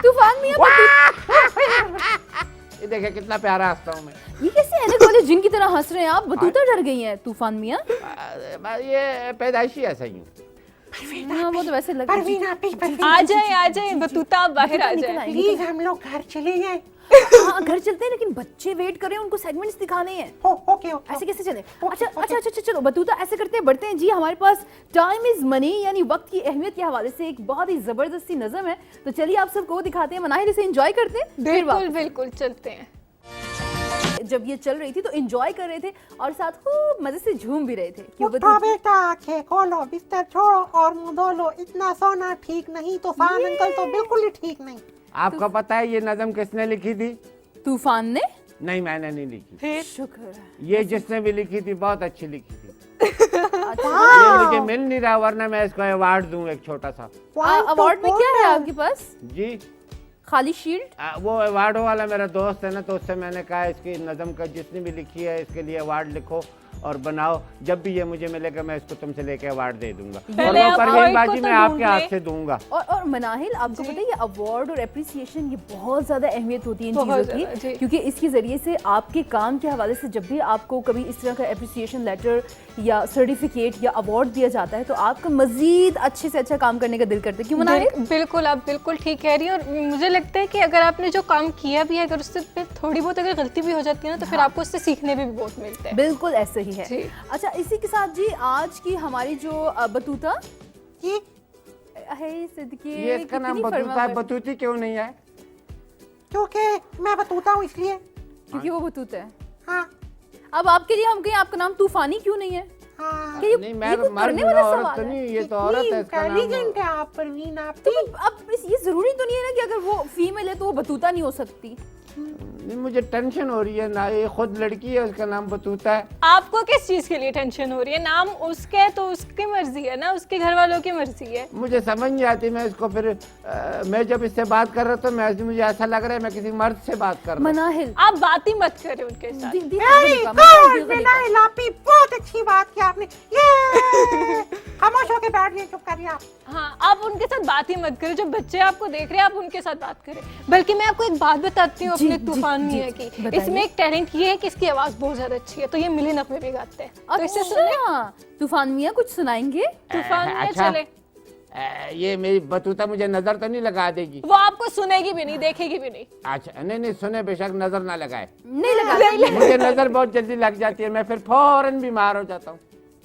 S1: तूफान मियां बतूता,
S8: ये देखे कितना प्यारा हंसता हूँ मैं।
S1: ये कैसे ऐनक वाले जिन की तरह हंस रहे हैं आप? बतूता डर गई हैं तूफान मियां।
S8: ये पैदाइशी ऐसा ही हूँ।
S1: हाँ वो तो वैसे लग
S4: परवीन आप ही परवीन,
S2: आ जाए बतूता, आप बाहर आ जाए।
S4: प्लीज हम लोग घर चले जाए।
S1: हाँ घर चलते हैं, लेकिन बच्चे वेट कर रहे हैं, उनको सेगमेंट्स दिखाने हैं।
S4: ओके
S1: ऐसे कैसे चले? अच्छा चलो बतूता, ऐसे करते हैं, बढ़ते हैं जी। हमारे पास टाइम इज मनी यानी वक्त की अहमियत के हवाले से एक बहुत ही जबरदस्त सी नज़म है, तो चलिए आप सबको दिखाते हैं। मनाहिल इसे एंजॉय करते हैं, फिर
S2: बिल्कुल
S1: वापस।
S2: बिल्कुल चलते हैं।
S1: जब ये चल रही थी तो एंजॉय कर रहे थे और साथ खूब मजे से झूम भी रहे थे। क्यों
S4: उठो
S1: बतूता?
S4: बेटा, आंखें खोलो, बिस्तर छोड़ो और मुंह धो लो। इतना सोना ठीक नहीं, तूफान अंकल तो बिल्कुल ही ठीक नहीं।
S8: आपको पता है ये नज़म किसने लिखी थी?
S1: तूफान ने?
S8: नहीं, मैंने नहीं लिखी।
S2: फिर
S1: शुक्र है।
S8: ये जिसने भी लिखी थी बहुत अच्छी लिखी थी।
S1: अच्छा
S8: ये मुझे मिल नहीं रहा, वरना मैं इसको अवार्ड दूं एक छोटा सा।
S1: अवार्ड में क्या है आपके पास?
S8: जी
S1: खाली शील्ड?
S8: वो अवार्डों वाला मेरा दोस्त है ना, तो उससे मैंने कहा इसकी नज़म का जिसने भी लिखी है इसके लिए अवार्ड लिखो और बनाओ। जब भी ये मुझे मिलेगा मैं इसको तुमसे लेके अवार्ड दे दूंगा और
S2: पहले
S8: वो
S2: आप
S8: परवीन
S2: award
S8: बाजी
S2: को
S8: मैं
S2: तो
S8: आपके
S2: ढूंढ
S8: हाथ
S2: ले।
S8: से दूंगा।
S1: और मनाहिल आपको पता है ये अवार्ड और एप्रिसिएशन ये बहुत ज्यादा अहमियत होती है इन
S2: बहुत
S1: चीज़ों
S2: ज्यादा,
S1: की,
S2: जी।
S1: क्योंकि इसके जरिए से आपके काम के हवाले से जब भी आपको कभी इस तरह का एप्रिसिएशन लेटर या सर्टिफिकेट या अवार्ड दिया जाता है तो आपका मजीद अच्छे से अच्छा काम करने का दिल करता है। क्यों मनाहिल?
S2: बिल्कुल आप बिल्कुल ठीक कह रही हैं। और मुझे लगता है कि अगर आपने जो काम किया भी है, अगर उससे पे थोड़ी बहुत अगर गलती भी हो जाती है ना, तो फिर आपको उससे सीखने भी बहुत मिलता है।
S1: बिल्कुल ऐसे ही है।
S2: जी।
S1: अच्छा इसी के साथ जी आज की हमारी जो बतूता
S4: ये
S1: है सिद्दीकी,
S8: ये इसका नाम
S1: कितनी
S8: बतूता है,
S1: फरमा-
S8: बतूती क्यों नहीं है?
S4: क्योंकि मैं बतूता हूँ इसलिए।
S1: क्योंकि वो बतूता है।
S4: हाँ
S1: अब आपके लिए हम कहें आपका नाम तूफानी क्यों नहीं है?
S4: हाँ
S1: कि ये-
S8: नहीं
S1: ये
S8: मैं
S1: कोई
S8: मर्द
S1: करने
S8: हूँ,
S1: वाला
S8: औरत
S1: सवाल
S8: तो
S1: है।
S8: नहीं, ये तो औरत है, इसका
S4: इंटेलिजेंट
S8: नाम।
S4: है आप परवीन, आप
S1: तो अब ये जरूरी तो नहीं है ना कि अगर वो फीमेल है तो वो बतूता नहीं हो सकती।
S8: नहीं, मुझे टेंशन हो रही है ना, ये खुद लड़की है, उसका नाम बतूता है।
S2: आपको किस चीज के लिए टेंशन हो रही है? नाम उसके है तो उसकी मर्जी है ना, उसके घर वालों की मर्जी है।
S8: मुझे समझ नहीं आती, मैं इसको फिर मैं जब इससे बात कर रहा था मुझे ऐसा लग रहा है मैं किसी मर्द से बात कर रहा हूँ।
S1: मनाहिल
S2: आप बात ही मत करें उनके साथ।
S4: वेरी गुड मनाहिल, आपने बहुत अच्छी बात की आपने। ये खामोश होके बैठ गए, चुप करिए आप।
S2: हाँ आप उनके साथ बात ही मत करें। जो बच्चे आपको देख रहे हैं आप उनके साथ बात करें। बल्कि मैं आपको एक बात बताती हूँ
S1: जी,
S2: अपने
S1: जी,
S2: तूफान
S1: जी,
S2: मियां की।
S1: बताइए।
S2: इसमें एक टैलेंट ये है कि इसकी आवाज बहुत ज्यादा अच्छी है, तो ये मिलिनफ में भी गाते हैं। तो इससे सुने
S1: अच्छा तूफान मियां कुछ सुनाएंगे?
S2: तूफान मियां
S8: अच्छा।
S2: चले।
S8: ये मेरी बतूता मुझे नजर तो नहीं लगा देगी?
S2: वो आपको सुनेगी भी नहीं, देखेगी भी नहीं।
S8: अच्छा नहीं सुने, बेशक नजर ना लगाए।
S1: नहीं लगा
S8: मुझे नजर बहुत जल्दी लग जाती है, मैं फिर फौरन बीमार हो जाता हूँ।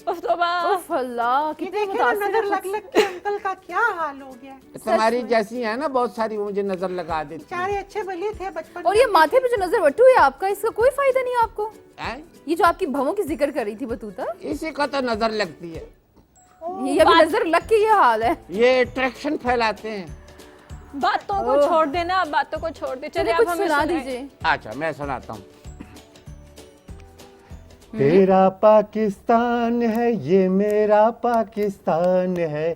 S2: उफ तौबा।
S1: उफ अल्लाह
S4: ये
S1: कितने
S4: देखिए ना,
S1: मुतासिर
S4: नजर
S1: है।
S4: लग लग के अंकल का क्या हाल हो गया है।
S8: तुम्हारी जैसी है ना बहुत सारी, वो मुझे नजर लगा देती है।
S4: बेचारे अच्छे भले थे बचपन
S1: और ये माथे पे जो नजर वट्टू है आपका, इसका कोई फायदा नहीं है आपको।
S8: हैं?
S1: ये जो आपकी भवों की जिक्र कर रही थी बतूता,
S8: इसी को तो नजर लगती है,
S1: ये अभी नजर लग के ये हाल है।
S8: ये अट्रैक्शन फैलाते हैं।
S2: बातों को छोड़ देना, आप बातों को छोड़ दे। चलिए
S1: चलिए
S2: आप
S1: कुछ
S2: हमें
S1: सुना
S2: सुनाएं।
S1: दीजिए।
S8: अच्छा मैं सुनाता हूँ। तेरा पाकिस्तान है, ये मेरा पाकिस्तान है।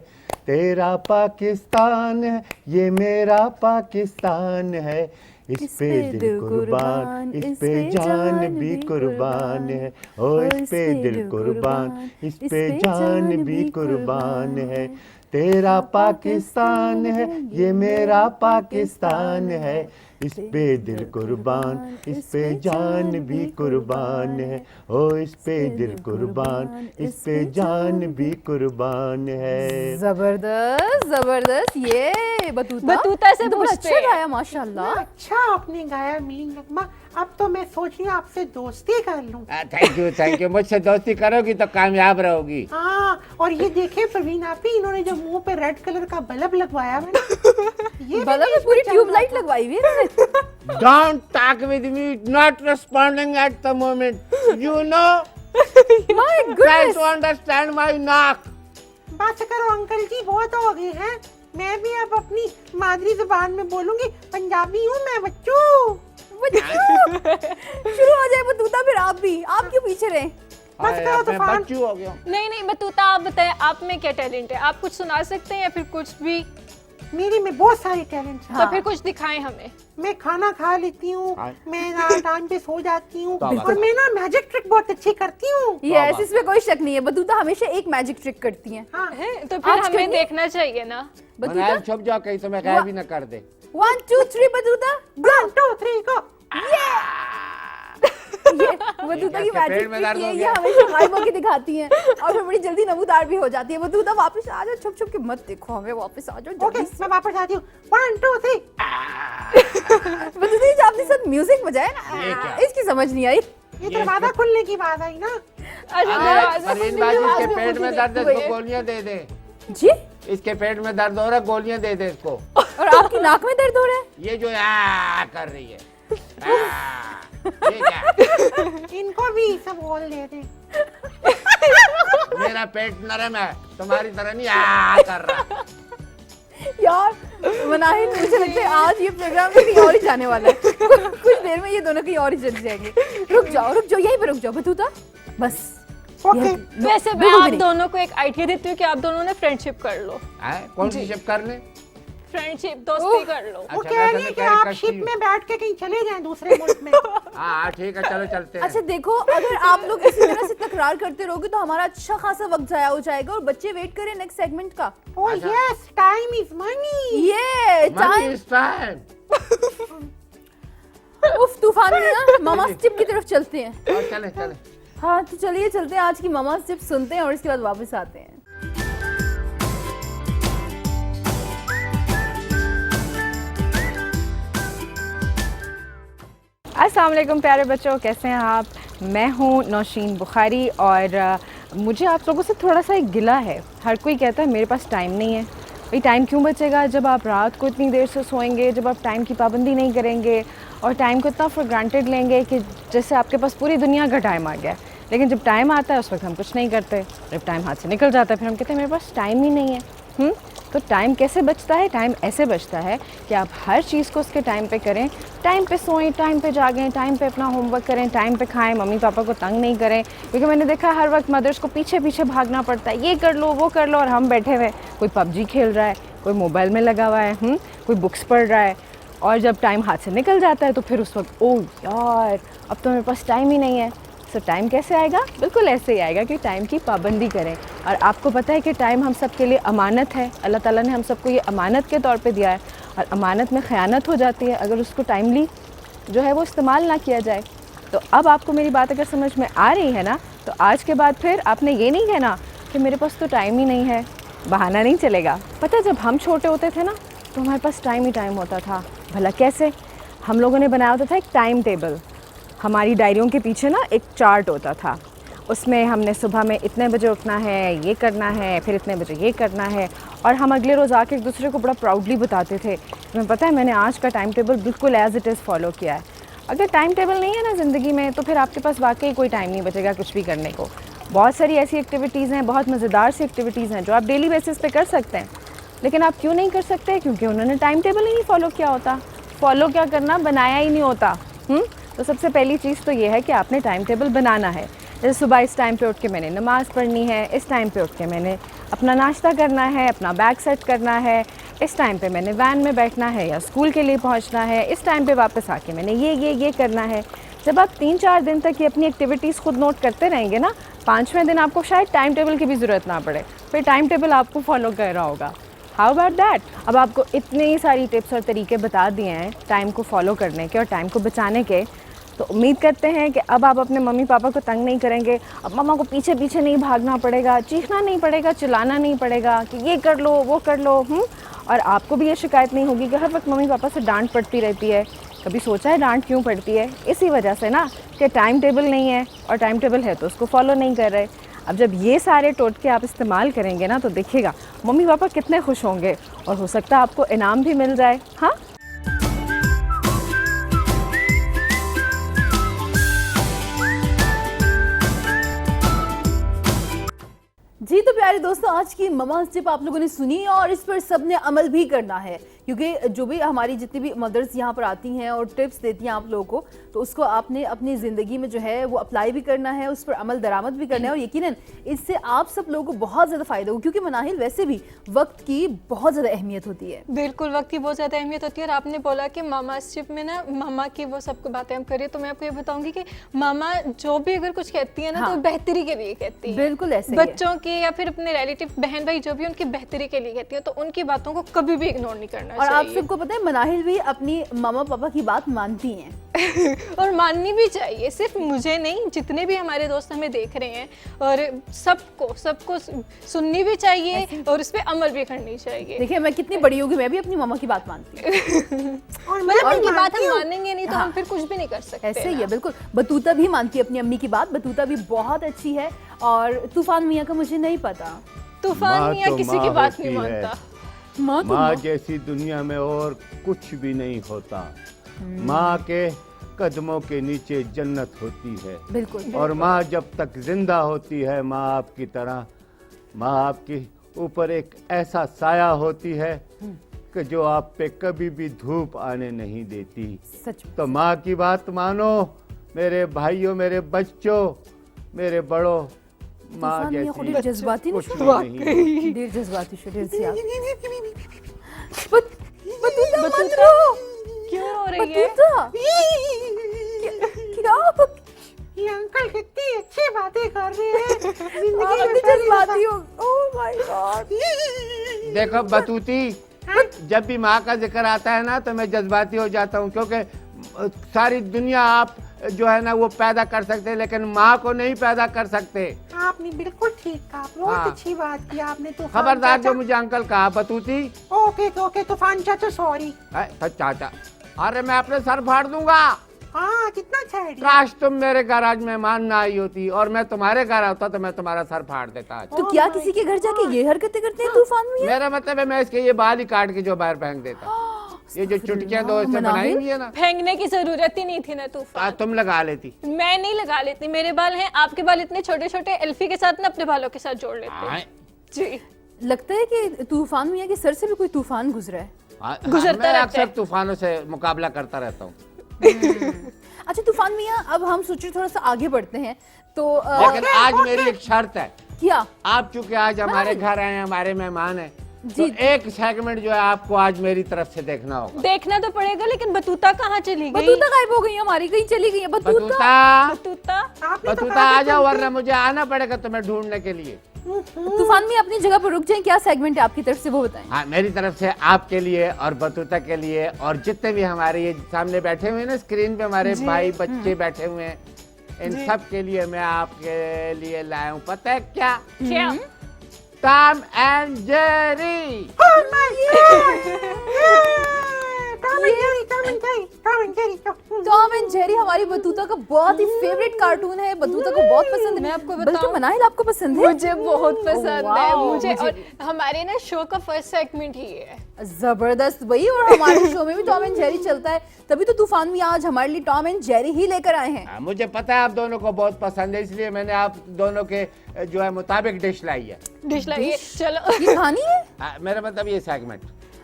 S8: तेरा पाकिस्तान है, ये मेरा पाकिस्तान है। इस पे दिल कुर्बान, इस पे जान भी कुर्बान है। ओ इस पे दिल कुर्बान, इस पे जान भी कुर्बान है। तेरा पाकिस्तान है, ये मेरा पाकिस्तान है। इस पे दिल कुर्बान, इस पे जान भी कुर्बान है। ओ इस पे दिल कुर्बान, इस पे जान भी कुर्बान है।
S1: जबरदस्त जबरदस्त, ये बतूता
S2: बतूता से
S1: तो बड़ा
S2: पूछते
S1: अच्छा
S2: हैं।
S1: गाया माशाल्लाह।
S4: अच्छा आपने गाया मीन नगमा। अब तो मैं सोच रही हूँ आपसे दोस्ती कर लूं।
S8: थैंक यू, मुझसे दोस्ती करोगी तो कामयाब रहोगी।
S4: हाँ, और ये देखे प्रवीण आपी, इन्होंने जो मुंह पे रेड कलर का बल्ब लगवाया है ना, ये
S1: बल्ब में पूरी ट्यूबलाइट लगवाई हुई है इन्होंने।
S8: Don't talk with me, not responding at the moment. You know,
S1: My
S8: try
S1: goodness.
S8: to understand my knock.
S4: बस करो अंकल जी, बहुत हो गए हैं। मैं भी अब अपनी मादरी जुबान में बोलूंगी, पंजाबी हूँ मैं बच्चू।
S1: शुरू हो जाए बतूता, फिर आप भी, आप क्यों पीछे रहे?
S4: बस करो
S8: मैं
S4: तूफान।
S8: बच्चू हो गया।
S2: नहीं बतूता, आप बताएं आप में क्या टैलेंट है? आप कुछ सुना सकते हैं या फिर कुछ भी?
S4: मेरे में बहुत सारे टैलेंट हैं।
S2: तो फिर कुछ दिखाएं हमें।
S4: मैं खाना खा लेती हूँ,
S8: हाँ।
S4: मैं टाइम पे सो जाती हूँ,
S8: बिल्कुल।
S4: और मैं ना मैजिक ट्रिक बहुत अच्छी करती हूँ।
S1: यस, इसमें कोई शक नहीं है, बतूता हमेशा एक मैजिक ट्रिक करती है।
S4: हाँ,
S2: तो फिर
S1: आज
S2: हमें
S1: करेंगे?
S2: देखना चाहिए ना।
S1: बतूता
S8: मनाल छुप जाओ कहीं तो मैं गायब ही ना कर दे।
S1: 1 2 3 बतूता।
S4: 1 2 3 go।
S1: ये बतूता की
S8: इसके
S1: मैजिक
S8: पेट में
S1: ट्रिक
S8: दर्द
S1: ये
S8: हो
S1: ये
S8: गया।
S1: हमेशा गायब होके दिखाती हैं और फिर बड़ी जल्दी नमूदार भी हो जाती है। बतूता वापस आ जाओ, छुप छुप के मत देखो हमें, वापस आ जाओ
S4: ओके,
S1: जल्दी से।
S4: मैं वापस आती हूँ। 1 2 3।
S1: बतूता जी आपने साथ म्यूजिक बजाया
S8: ये
S1: ना,
S8: क्या?
S1: इसकी समझ नहीं आई।
S4: ये दरवाजा खुलने की बात आई ना।
S2: अच्छा दरवाजा
S8: परवीन
S2: खुलने के
S8: बाजी,
S2: बाद
S8: इसके
S2: में
S8: पेट में
S2: मुझे
S8: दर्द है,
S2: देखते
S8: इसको
S2: हुए।
S8: गोलियां दे दे।
S1: जी,
S8: इसके पेट में दर्द हो रहा है, गोलियां दे दे इसको।
S1: और आपकी नाक में दर्द हो रहा है?
S8: ये जो कर रही है, ये क्या?
S4: इनको भी सब बोल दे दे।
S8: मेरा पेट नरम है, तुम्हारी तरह नहीं कर रहा।
S1: यार मनाहिल, मुझे लगता है आज ये प्रोग्राम कहीं और ही जाने वाला है। कुछ देर में ये दोनों कहीं और ही चले जाएंगे। रुक जाओ यहीं पे रुक जाओ बतूता, बस।
S4: ओके,
S2: वैसे मैं
S1: बिल्कुल भी
S2: आप
S1: नहीं।
S2: दोनों को एक आइडिया देती हूँ कि आप दोनों ने फ्रेंडशिप कर लो।
S8: कौन सी शिप कर ले?
S2: फ्रेंडशिप दोस्ती कर लो।
S4: वो
S8: अच्छा,
S4: कह
S8: वैसे
S4: रही है
S8: मैं
S4: कि
S8: कह रही
S4: आप
S8: कश्ती
S4: शिप
S8: हूँ।
S4: में बैठ के कहीं चले जाएं दूसरे मुल्क में।
S8: हाँ ठीक है, चलो चलते हैं।
S1: अच्छा देखो, अगर आप लोग इसी तरह से तकरार करते रहोगे तो हमारा अच्छा खासा वक्त जाया हो जाएगा और बच्चे वेट करें नेक्स्ट सेगमेंट का।
S4: Oh yes, time is money.
S1: ये
S8: Money
S1: टाइम।
S8: is time।
S1: उफ, तूफान मियां, मामा टिप की तरफ चलते हैं।
S8: और चले चले।
S1: हाँ तो चलिए चलते हैं, आज की मामा टिप सुनते हैं और इसके बाद वापस आते हैं।
S9: अस्सलाम वालेकुम प्यारे बच्चों, कैसे हैं आप? मैं हूँ नौशीन बुखारी और मुझे आप लोगों से थोड़ा सा एक गिला है। हर कोई कहता है मेरे पास टाइम नहीं है। भाई टाइम क्यों बचेगा जब आप रात को इतनी देर से सोएंगे, जब आप टाइम की पाबंदी नहीं करेंगे और टाइम को इतना फॉर ग्रांटेड लेंगे कि जैसे आपके पास पूरी दुनिया का टाइम आ गया है। लेकिन जब टाइम आता है उस वक्त हम कुछ नहीं करते, जब टाइम हाथ से निकल जाता है फिर हम कहते हैं मेरे पास टाइम ही नहीं है। तो टाइम कैसे बचता है? टाइम ऐसे बचता है कि आप हर चीज़ को उसके टाइम पे करें, टाइम पे सोएं, टाइम पे जागें, टाइम पे अपना होमवर्क करें, टाइम पे खाएं, मम्मी पापा को तंग नहीं करें। क्योंकि मैंने देखा हर वक्त मदर्स को पीछे पीछे भागना पड़ता है, ये कर लो वो कर लो, और हम बैठे हुए, कोई पबजी खेल रहा है, कोई मोबाइल में लगा हुआ है, कोई बुक्स पढ़ रहा है। और जब टाइम हाथ से निकल जाता है तो फिर उस वक्त ओह यार अब तो मेरे पास टाइम ही नहीं है। सो टाइम कैसे आएगा? बिल्कुल ऐसे ही आएगा कि टाइम की पाबंदी करें। और आपको पता है कि टाइम हम सब के लिए अमानत है। अल्लाह ताला ने हम सबको ये अमानत के तौर पे दिया है और अमानत में ख़यानत हो जाती है अगर उसको टाइमली जो है वो इस्तेमाल ना किया जाए। तो अब आपको मेरी बात अगर समझ में आ रही है ना, तो आज के बाद फिर आपने ये नहीं कहना कि मेरे पास तो टाइम ही नहीं है, बहाना नहीं चलेगा। पता है जब हम छोटे होते थे ना तो हमारे पास टाइम ही टाइम होता था। भला कैसे? हम लोगों ने बनाया होता था एक टाइम टेबल। हमारी डायरियों के पीछे ना एक चार्ट होता था, उसमें हमने सुबह में इतने बजे उठना है, ये करना है, फिर इतने बजे ये करना है, और हम अगले रोज़ आके एक दूसरे को बड़ा प्राउडली बताते थे तुम्हें पता है मैंने आज का टाइम टेबल बिल्कुल एज़ इट इज़ फॉलो किया है। अगर टाइम टेबल नहीं है ना ज़िंदगी में तो फिर आपके पास वाकई कोई टाइम नहीं बचेगा कुछ भी करने को। बहुत सारी ऐसी एक्टिविटीज़ हैं, बहुत मज़ेदार सी एक्टिविटीज़ हैं जो आप डेली बेसिस पे कर सकते हैं, लेकिन आप क्यों नहीं कर सकते? क्योंकि उन्होंने टाइम टेबल ही नहीं फॉलो किया होता। फॉलो क्या करना, बनाया ही नहीं होता। तो सबसे पहली चीज़ तो ये है कि आपने टाइम टेबल बनाना है। जैसे सुबह इस टाइम पे उठ के मैंने नमाज़ पढ़नी है, इस टाइम पे उठ के मैंने अपना नाश्ता करना है, अपना बैग सेट करना है, इस टाइम पे मैंने वैन में बैठना है या स्कूल के लिए पहुंचना है, इस टाइम पे वापस आके मैंने ये करना है। जब आप 3-4 दिन तक ये अपनी एक्टिविटीज़ खुद नोट करते रहेंगे ना, 5वें दिन आपको शायद टाइम टेबल की भी ज़रूरत ना पड़े, फिर टाइम टेबल आपको फॉलो कर रहा होगा। How about that? अब आपको इतनी सारी टिप्स और तरीके बता दिए हैं टाइम को फॉलो करने के और टाइम को बचाने के, तो तो उम्मीद करते हैं कि अब आप अपने मम्मी पापा को तंग नहीं करेंगे, अब मम्मा को पीछे पीछे नहीं भागना पड़ेगा, चीखना नहीं पड़ेगा, चिल्लाना नहीं पड़ेगा कि ये कर लो वो कर लो। और आपको भी ये शिकायत नहीं होगी कि हर वक्त मम्मी पापा से डांट पड़ती रहती है। कभी सोचा है डांट क्यों पड़ती है? इसी वजह से ना कि टाइम टेबल नहीं है, और टाइम टेबल है तो उसको फॉलो नहीं कर रहे। अब जब ये सारे टोटके आप इस्तेमाल करेंगे ना तो देखिएगा मम्मी पापा कितने खुश होंगे, और हो सकता है आपको इनाम भी मिल जाए। हाँ,
S1: जी तो प्यारे दोस्तों, आज की ममाज टिप आप लोगों ने सुनी और इस पर सबने अमल भी करना है, क्योंकि जो भी हमारी जितनी भी मदर्स यहाँ पर आती हैं और टिप्स देती हैं आप लोगों को, तो उसको आपने अपनी ज़िंदगी में जो है वो अप्लाई भी करना है, उस पर अमल दरामद भी करना है, और यकीनन इससे आप सब लोगों को बहुत ज़्यादा फ़ायदा होगा। क्योंकि मनाहिल वैसे भी वक्त की बहुत ज़्यादा अहमियत होती है।
S2: बिल्कुल, वक्त की बहुत ज़्यादा अहमियत होती है। और आपने बोला कि मामा टिप में ना मामा की वो सबको बातें हम करिए, तो मैं आपको ये बताऊंगी कि मामा जो भी अगर कुछ कहती है ना तो बेहतरी के लिए कहती है।
S1: बिल्कुल ऐसे ही है।
S2: बच्चों की या फिर अपने रिलेटिव बहन भाई जो भी उनकी बेहतरी के लिए कहती है, तो उनकी बातों को कभी भी इग्नोर नहीं करना
S1: और
S2: चाहिए।
S1: आप सबको पता है मनाहिल भी अपनी मामा पापा की बात मानती हैं।
S2: और माननी भी चाहिए, सिर्फ मुझे नहीं, जितने भी हमारे दोस्त हमें देख रहे हैं, और सबको सुननी भी चाहिए और उस पर अमल भी करनी चाहिए।
S1: देखिए मैं कितनी बड़ी होगी, मैं भी अपनी मामा की बात मानती हूँ।
S4: और
S2: मतलब
S4: मैं
S2: उनकी बात
S4: मानती
S2: हम
S4: हूँ।
S2: मानेंगे नहीं तो हम फिर कुछ भी नहीं कर सकते।
S1: ऐसे ही
S2: ना।
S1: है, बिल्कुल। बतूता भी मानती है अपनी अम्मी की बात, बतूता भी बहुत अच्छी है। और तूफान मियाँ का मुझे नहीं पता।
S2: तूफान
S8: माँ
S2: मियाँ
S8: तो
S2: किसी की
S8: माँ
S2: बात
S8: होती
S2: नहीं
S8: है।
S2: मानता।
S1: माँ तो
S8: माँ
S1: माँ।
S8: जैसी दुनिया में और कुछ भी नहीं होता। माँ के कदमों के नीचे जन्नत होती है।
S1: बिल्कुल।
S8: और माँ जब तक जिंदा होती है, माँ आपकी तरह, माँ आपकी ऊपर एक ऐसा साया होती है कि जो आप पे कभी भी धूप आने नहीं देती।
S1: सच।
S8: तो माँ की बात मानो मेरे भाइयों, मेरे बच्चों, मेरे बड़ों। माँ
S1: तूफान मियाँ
S8: जैसी
S1: थोड़ी जज्बाती
S8: कुछ
S1: नहीं
S8: भी नहीं।
S1: देर जज्बाती शुरू से आप। बतूता मत रो।
S2: क्यों रो रही है?
S1: बतूता क्या
S4: ये अंकल कितनी अच्छी बातें कर रहे हैं। जिंदगी में
S1: कितनी
S4: पहली
S1: जज्बाती हो। Oh my God.
S8: देखो बतूती, जब भी माँ का जिक्र आता है ना तो मैं जज्बाती हो जाता हूँ, क्योंकि सारी दुनिया आप जो है ना वो पैदा कर सकते हैं, लेकिन माँ को नहीं पैदा कर सकते।
S4: आपने बिल्कुल ठीक कहा, बहुत
S8: हाँ।
S4: अच्छी बात की आपने। तूफान
S8: खबरदार
S4: चाचा।
S8: जो मुझे अंकल कहा बतूती।
S4: ओके तूफान चाचा, सॉरी।
S8: चाचा, अरे मैं अपने सर फाड़ दूंगा।
S4: हाँ, कितना अच्छा आइडिया।
S8: काश तुम मेरे घर आज मेहमान ना आई होती और मैं तुम्हारे घर आता तो मैं तुम्हारा सर फाड़ देता आज।
S1: तो क्या किसी के घर जाके ये हरकतें करते हैं तूफान मियाँ?
S8: मेरा मतलब है मैं इसके ये बाल ही काट के जो बाहर फेंक देता। ये जो चुटकियां दो इससे बनाई हुई है ना,
S2: फेंकने की जरूरत ही नहीं थी ना तूफान।
S8: तुम लगा लेती।
S2: मैं नहीं लगा लेती, मेरे बाल हैं, आपके बाल इतने छोटे छोटे, एल्फी के साथ ना अपने बालों के साथ जोड़ लेते हैं। जी,
S1: लगता है कि तूफान मियाँ के सर से भी कोई तूफान गुजरा है।
S2: गुजरता
S8: मैं
S2: रहता
S8: अक्सर
S2: है।
S8: तूफानों से मुकाबला करता रहता हूँ।
S1: अच्छा तूफान मियाँ, अब हम सोचे थोड़ा सा आगे बढ़ते हैं तो
S8: लेकिन आज मेरी एक शर्त है।
S1: क्या?
S8: आप चूंकि आज हमारे घर आए हैं, हमारे मेहमान हैं, तो
S1: जी।
S8: एक सेगमेंट जो है आपको आज मेरी तरफ से देखना होगा।
S2: देखना तो पड़ेगा, लेकिन बतूता कहाँ चली गई?
S1: बतूता गायब हो गई हमारी, कहीं चली गई है बतूता।
S8: बतूता,
S2: बतूता
S4: आपने तो
S8: बतूता
S4: कहा
S8: आ जाओ, वरना मुझे आना पड़ेगा तुम्हें ढूंढने के लिए।
S1: तूफान मियाँ अपनी जगह पर रुक जाएं, क्या सेगमेंट है आपकी तरफ से वो बताएं।
S8: हाँ, मेरी तरफ से आपके लिए और बतूता के लिए और जितने भी हमारे ये सामने बैठे हुए हैं ना स्क्रीन पे, हमारे भाई बच्चे बैठे हुए हैं, इन सब के लिए मैं आपके लिए लाया हूँ, पता है क्या?
S2: क्या?
S8: Tom and Jerry.
S1: Tom and Jerry हमारी बतूता का बहुत ही फेवरेट कार्टून है, बतूता को बहुत पसंद है।
S2: मैं आपको
S1: बल्कि
S2: बताऊं,
S1: मनाहिल आपको पसंद है?
S2: मुझे बहुत पसंद है।
S1: वाओ,
S2: मुझे
S1: मुझे
S2: और हमारे ना शो का फर्स्ट सेगमेंट ही है।
S1: जबरदस्त भाई, और हमारे शो में भी टॉम एंड जेरी चलता है, तभी तो तूफान मियाँ आज हमारे लिए टॉम एंड जेरी ही लेकर आए हैं।
S8: मुझे पता है आप दोनों को बहुत पसंद है, इसलिए मैंने आप दोनों के जो है मुताबिक डिश लाई है।
S2: डिश लाइए, चलो।
S1: ये कहानी है?
S8: मेरा मतलब ये सेगमेंट।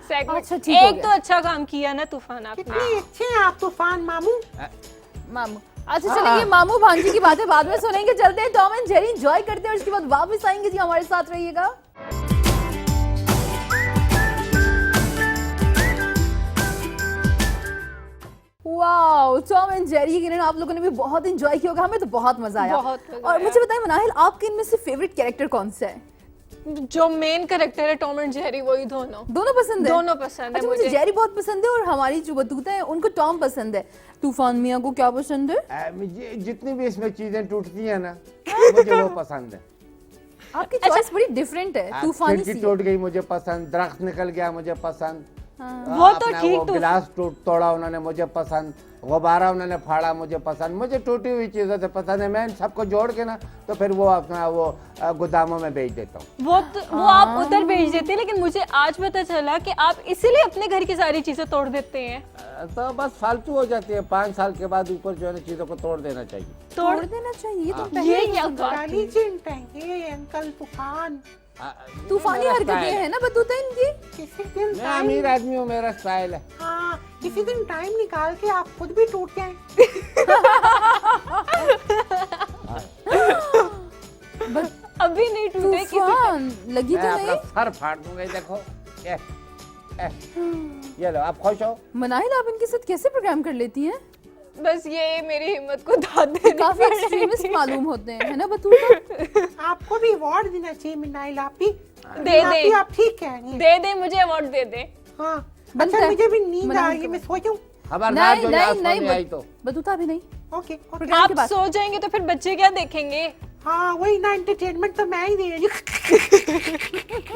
S2: सेगमेंट
S1: अच्छा, ठीक हो
S2: एक
S1: गया।
S2: तो अच्छा काम किया ना तूफान आपने।
S4: कितने अच्छे हैं आप तूफान मामू।
S1: मामू। अच्छा चलिए, मामू भांजी की बातें बाद में सुनेंगे, चलते हैं टॉम एंड जेरी एंजॉय करते हैं और उसके बाद वापस आएंगे। जी हमारे साथ रहिएगा। वाओ, टॉम एंड जेरी यकीनन आप लोगों ने भी बहुत एंजॉय किया होगा, हमें तो बहुत मजा आया।
S2: बहुत मजा
S1: और
S2: आया।
S1: मुझे बताएं मनाहिल, आपके इनमें से फेवरेट कैरेक्टर कौन सा है?
S2: जो मेन कैरेक्टर है टॉम एंड जेरी, वही दोनों
S1: दोनों पसंद है?
S2: दोनों पसंद है
S1: अच्छा, मुझे
S2: मुझे।
S1: जेरी बहुत पसंद है और हमारी जो बतूता है उनको टॉम पसंद है। तूफान मियाँ को क्या पसंद है?
S8: मुझे जितनी भी इसमें चीजें टूटती हैं ना मुझे वो पसंद है।
S1: आपकी चॉइस बड़ी डिफरेंट है, तूफानी
S8: खिड़की
S1: सी।
S8: टूट गई मुझे पसंद, दरख्त निकल गया मुझे पसंद,
S2: वो तो
S8: अपना
S2: ठीक
S8: वो गिलास तोड़ा उन्होंने मुझे पसंद, गुब्बारा उन्होंने फाड़ा मुझे पसंद, मुझे टूटी हुई चीजों से पसंद है। मैं इन सबको जोड़ के ना तो फिर वो अपना वो गोदामों में बेच देता हूँ।
S2: वो आप उधर भेज देते हैं, लेकिन मुझे आज पता चला कि आप इसीलिए अपने घर की सारी चीजें तोड़ देते हैं।
S8: तो बस फालतू हो जाती है, 5 साल के बाद ऊपर जो है ना चीजों को तोड़ देना चाहिए।
S1: तोड़ देना चाहिए, ये तो
S2: ये
S1: पहले
S2: क्या बात है?
S4: इंटेलिजेंट है ये अंकल तूफान।
S1: तूफानी
S8: मेरा
S1: हरकतें
S8: स्टाइल है।
S1: है ना बतूता इनकी।
S4: किसी दिन
S8: मैं अमीर आदमी हूँ, मेरा स्टाइल है।
S4: हाँ, किसी दिन टाइम निकाल के आप खुद भी टूट जाएं।
S2: अभी नहीं टूटे किसी
S1: तूफान लगी
S8: मैं
S1: तो
S8: अपना
S1: नहीं।
S8: सर फाड़ दूंगा, ये देखो। ये लो, आप खुश हो?
S1: मनाहिल, आप इनके साथ कैसे प्रोग्राम कर लेती हैं?
S2: बस ये मेरी हिम्मत को दाद देने
S1: काफी एक्सट्रीमिस्ट मालूम होते हैं, है ना बतूता?
S4: आपको भी अवार्ड देना चाहिए मिनाइल, आप भी
S2: दे दे।
S4: आप ठीक कह रही हैं।
S2: दे मुझे अवार्ड दे दे।
S4: हाँ,
S1: बंद
S4: अच्छा
S1: कर।
S4: मुझे भी नींद
S1: मनाहिल
S4: आ रही है,
S1: को
S4: मैं सो जाऊं।
S8: खबरदार जो यहाँ
S1: नहीं
S8: सोने आई तो।
S1: बतूता अभी नहीं,
S4: ओके
S1: प्रोग्राम के
S2: आप
S1: बाद।
S2: सो जाएंगे तो फिर बच्चे क्या देखेंगे?
S4: हाँ, वही ना, एंटरटेनमेंट तो मैं ही दे रही हूँ।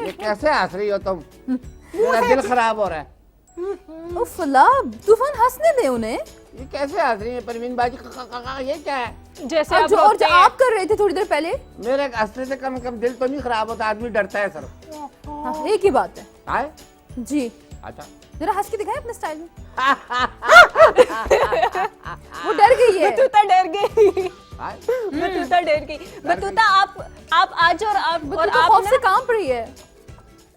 S8: ये कैसे हंस रही हो तुम? मेरा दिल खराब हो रहा है।
S1: उफ अल्लाह, तूफान हंसने दे उन्हें।
S8: ये कैसे हंस रही है परवीन बाजी? ये क्या है?
S2: जैसे
S1: और
S2: आप
S1: जो
S2: रोते हैं।
S1: आप कर रहे थे थोड़ी देर पहले।
S8: मेरे हंसने से कम दिल तो नहीं खराब होता, आदमी डरता है सर।
S1: हाँ, एक ही बात है
S8: आए?
S1: जी।
S8: अच्छा,
S1: जरा हंस के दिखाएं अपने स्टाइल में। वो डर गई है।
S2: बतूता डर गई।
S8: आए?
S2: बतूता डर गई। बतूता आप आ जाओ और आप
S1: बतूता खौफ से कांप रही है।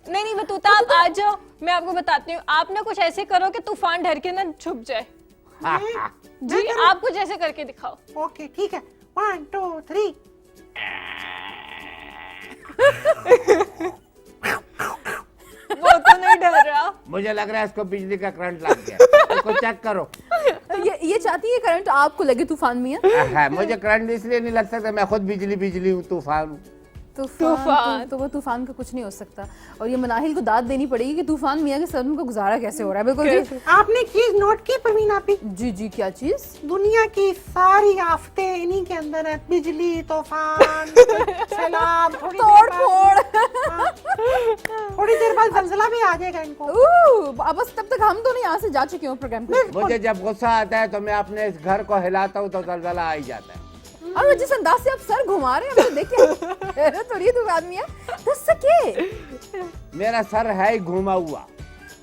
S2: नहीं बतूता आप आ जाओ, मैं आपको बताती हूँ। आप ना कुछ ऐसे करो कि तूफान डर के ना छुप जाए। जी, आप कुछ ऐसे करके दिखाओ।
S4: ओके ठीक है, 1 2 3।
S2: वो तो नहीं डर रहा।
S8: मुझे लग रहा है इसको बिजली का करंट लग गया। इसको चेक करो।
S1: ये चाहती है करंट आपको लगे तूफान मियाँ।
S8: हाँ, मुझे करंट इसलिए नहीं लग सकता, मैं खुद बिजली हूँ, तूफान हूँ।
S1: तूफान तो वो तूफान का कुछ नहीं हो सकता। और ये मनाहिल को दाद देनी पड़ेगी कि तूफान मियाँ के सदमे का गुजारा कैसे हो रहा है। बिल्कुल जी।
S4: आपने चीज नोट की परवीन आपी?
S1: जी जी, क्या चीज?
S4: दुनिया की सारी आफतें इन्हीं के अंदर है। बिजली, तूफान, सैलाब,
S1: तोड़ फोड़।
S4: थोड़ी देर बाद जलजला भी आ जाएगा इनको।
S1: बस तब तक हम तो नहीं यहाँ से जा चुके हैं प्रोग्राम पे।
S8: मुझे जब गुस्सा आता है तो मैं अपने इस घर को हिलाता हूँ तो जलजला आ ही जाता है।
S1: और जिस अंदाज से आप सर घुमा रहे हैं, मैं देखिए थोड़ी तूफान मियाँ दस सके।
S8: मेरा सर है ही घूमा हुआ,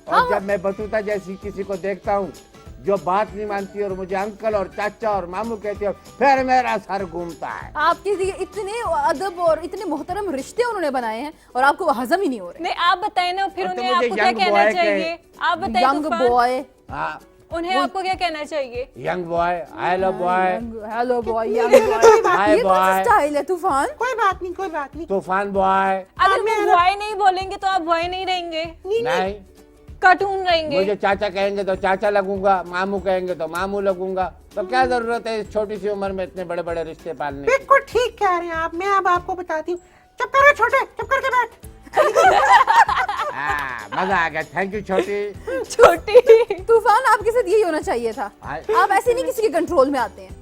S8: और जब मैं बतूता जैसी किसी को देखता हूँ जो बात नहीं मानती और मुझे अंकल और चाचा और मामू कहती है, फिर मेरा सर घूमता है।
S1: आपके लिए इतने अदब और इतने मोहतरम रिश्ते उन्होंने बनाए हैं और आपको वो हजम ही नहीं हो रहे।
S2: नहीं, आप बताएं ना फिर
S8: और तो
S2: उन्हें
S8: मुझे
S2: आपको क्या
S8: young
S2: कहना
S8: boy
S2: चाहिए? आप बताएं
S1: यंग
S2: तूफान,
S1: बॉय।
S8: हाँ,
S2: उन्हें आपको क्या कहना चाहिए?
S8: Young boy, hello boy,
S1: hello boy, young boy.
S8: Hi
S1: ये कौन सा
S8: बॉय,
S1: स्टाइल है तूफान?
S4: कोई बात नहीं, कोई बात नहीं।
S8: तूफान बॉय।
S2: अगर वो बॉय नहीं बोलेंगे तो आप बॉय नहीं रहेंगे,
S8: नहीं,
S2: कार्टून रहेंगे।
S8: मुझे चाचा कहेंगे तो चाचा लगूंगा, मामू कहेंगे तो मामू लगूंगा। तो क्या जरूरत है इस छोटी सी उम्र में इतने बड़े बड़े रिश्ते पालने की?
S4: बिल्कुल ठीक कह रहे हैं आप। मैं अब आपको बताती हूँ। चुप करो छोटे, चुप करके बैठ।
S8: मजा आ गया, थैंक यू छोटी।
S2: छोटी
S1: तूफान, आपके साथ यही होना चाहिए था।
S8: हाय।
S1: आप ऐसे नहीं किसी के कंट्रोल में आते हैं।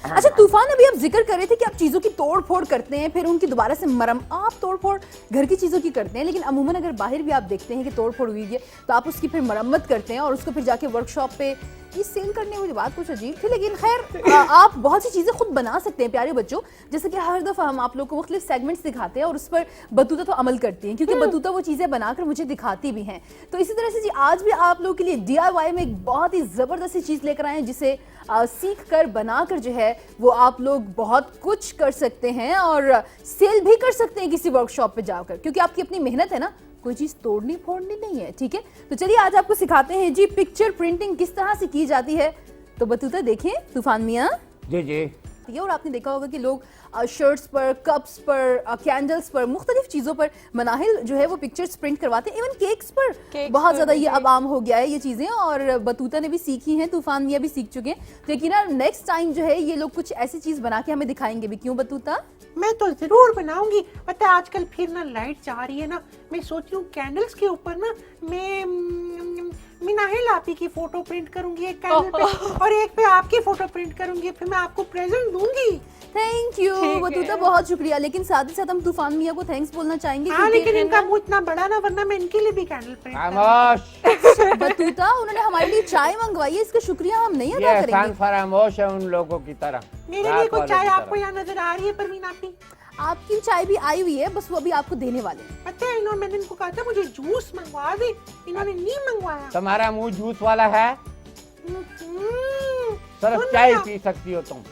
S1: अच्छा तूफान, अभी आप जिक्र कर रहे थे कि आप चीजों की तोड़ फोड़ करते हैं, फिर उनकी दोबारा से आप तोड़ फोड़ घर की चीजों की करते हैं, लेकिन अमूमन अगर बाहर भी आप देखते हैं कि तोड़ फोड़ हुई है तो आप उसकी फिर मरम्मत करते हैं और उसको फिर जाके वर्कशॉप पे ये सेल करने में बात कुछ अजीब थी। लेकिन खैर आप बहुत सी चीजें खुद बना सकते हैं प्यारे बच्चों। जैसे कि हर दफा हम आप लोग को मुख्तलिफ सेगमेंट्स दिखाते हैं और उस पर बतूता तो अमल करती हैं, क्योंकि बतूता वो चीजें बनाकर मुझे दिखाती भी हैं। तो इसी तरह से जी आज भी आप लोग के लिए DIY में एक बहुत ही जबरदस्त सी चीज लेकर आए हैं, जिसे सीख कर बनाकर जो है वो आप लोग बहुत कुछ कर सकते हैं और सेल भी कर सकते हैं किसी वर्कशॉप पे जाकर, क्योंकि आपकी अपनी मेहनत है ना, कोई चीज तोड़नी फोड़नी नहीं है। ठीक है, तो चलिए आज आपको सिखाते हैं जी पिक्चर प्रिंटिंग किस तरह से की जाती है। तो बतूता देखिए तूफान मियाँ।
S8: जी जी,
S1: दिखती है। और आपने देखा होगा कि लोग शर्ट्स पर, कप्स पर, कैंडल्स पर, मुख्तलिफ चीज़ों पर मनाहिल जो है वो पिक्चर्स प्रिंट करवाते हैं। इवन केक्स पर बहुत ज़्यादा ये अब आम हो गया है ये चीज़ें, और बतूता ने भी सीखी हैं, तूफान मियाँ भी सीख चुके हैं। तो यकीनन नेक्स्ट टाइम जो है ये लोग कुछ ऐसी चीज़ बना के हमें दिखाएंगे भी, क्यों बतूता?
S4: मैं तो जरूर बनाऊंगी। पता है आजकल फिर ना लाइट जा रही है ना, मैं सोच रही हूँ कैंडल्स के ऊपर ना मैं नाहिल आपी की फोटो प्रिंट करूंगी एक कैंडल पे, और एक पे आपकी फोटो प्रिंट करूंगी, फिर मैं आपको प्रेजेंट दूंगी।
S1: थैंक यू बतूता, बहुत शुक्रिया। लेकिन साथ ही साथ हम तूफान मियाँ को थैंक्स बोलना चाहेंगे।
S4: हाँ, लेकिन इनका मुंह इतना बड़ा ना, वरना मैं इनके लिए भी कैंडल प्रिंट
S8: खामोश।
S1: बतूता उन्होंने हमारे लिए चाय मंगवाई है, इसका शुक्रिया हम नहीं अदा
S8: ये
S1: करेंगे।
S8: एहसान फरामोश है उन लोगों की तरह।
S4: मेरे लिए कोई चाय आपको यहाँ नजर आ रही है परवीन आपी?
S1: आपकी चाय भी आई हुई है, बस वो अभी आपको देने वाले हैं।
S4: पता है मैंने इनको कहा था मुझे जूस मंगवा दे, इन्होंने नहीं मंगवाया।
S8: तुम्हारा मुंह जूस वाला है? सिर्फ
S4: सुन
S8: चाय
S4: ना।
S8: पी सकती हो तुम।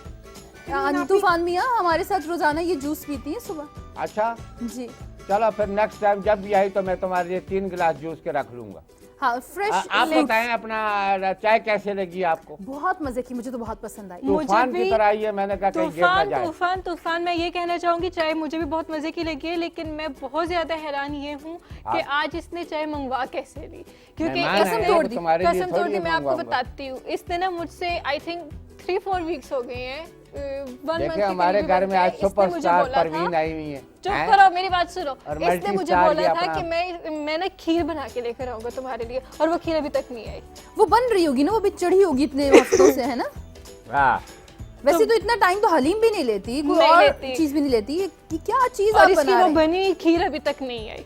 S1: तूफान मियाँ हमारे साथ रोजाना ये जूस पीती है सुबह।
S8: अच्छा
S1: जी
S8: चलो फिर नेक्स्ट टाइम जब भी आई तो मैं तुम्हारे लिए 3 गिलास जूस के रख लूंगा।
S1: हाँ, फ्रेश
S8: आप बताएं अपना चाय कैसे लगी आपको?
S1: बहुत मजे की, मुझे तो बहुत पसंद आई।
S8: तूफान की तरह आई है, मैंने कहा कहीं गिर ना जाए।
S2: तूफान मैं ये कहना चाहूंगी, चाय मुझे भी बहुत मजे की लगी है, लेकिन मैं बहुत ज्यादा हैरान ये हूँ कि आज इसने चाय मंगवा कैसे ली, क्योंकि
S1: कसम तोड़ दी,
S2: कसम तोड़ दी। मैं आपको बताती हूँ, इसने ना मुझसे आई थिंक 3-4 वीक्स हो गए हैं, 1
S8: देखिए हमारे घर में आज सुपरस्टार परवीन आई हुई है।
S2: चुप करो, मेरी बात सुनो।
S8: और
S2: इसने मुझे
S8: मल्टी-स्टार
S2: बोला
S8: भी
S2: था
S8: अपना-
S2: कि मैं ना खीर बना के लेकर आऊंगा तुम्हारे लिए, और वो खीर अभी तक नहीं आई।
S1: वो बन रही होगी ना, वो भी चढ़ी होगी इतने हफ्तों से, है ना?
S8: हाँ
S1: वैसे तो इतना टाइम तो हलीम भी नहीं लेती, कोई
S2: नहीं
S1: और
S2: लेती।
S1: चीज भी नहीं लेती। ये क्या चीज
S2: और
S1: आप
S2: इसकी
S1: बना
S2: वो
S1: रहे हैं?
S2: बनी खीर अभी तक नहीं आई।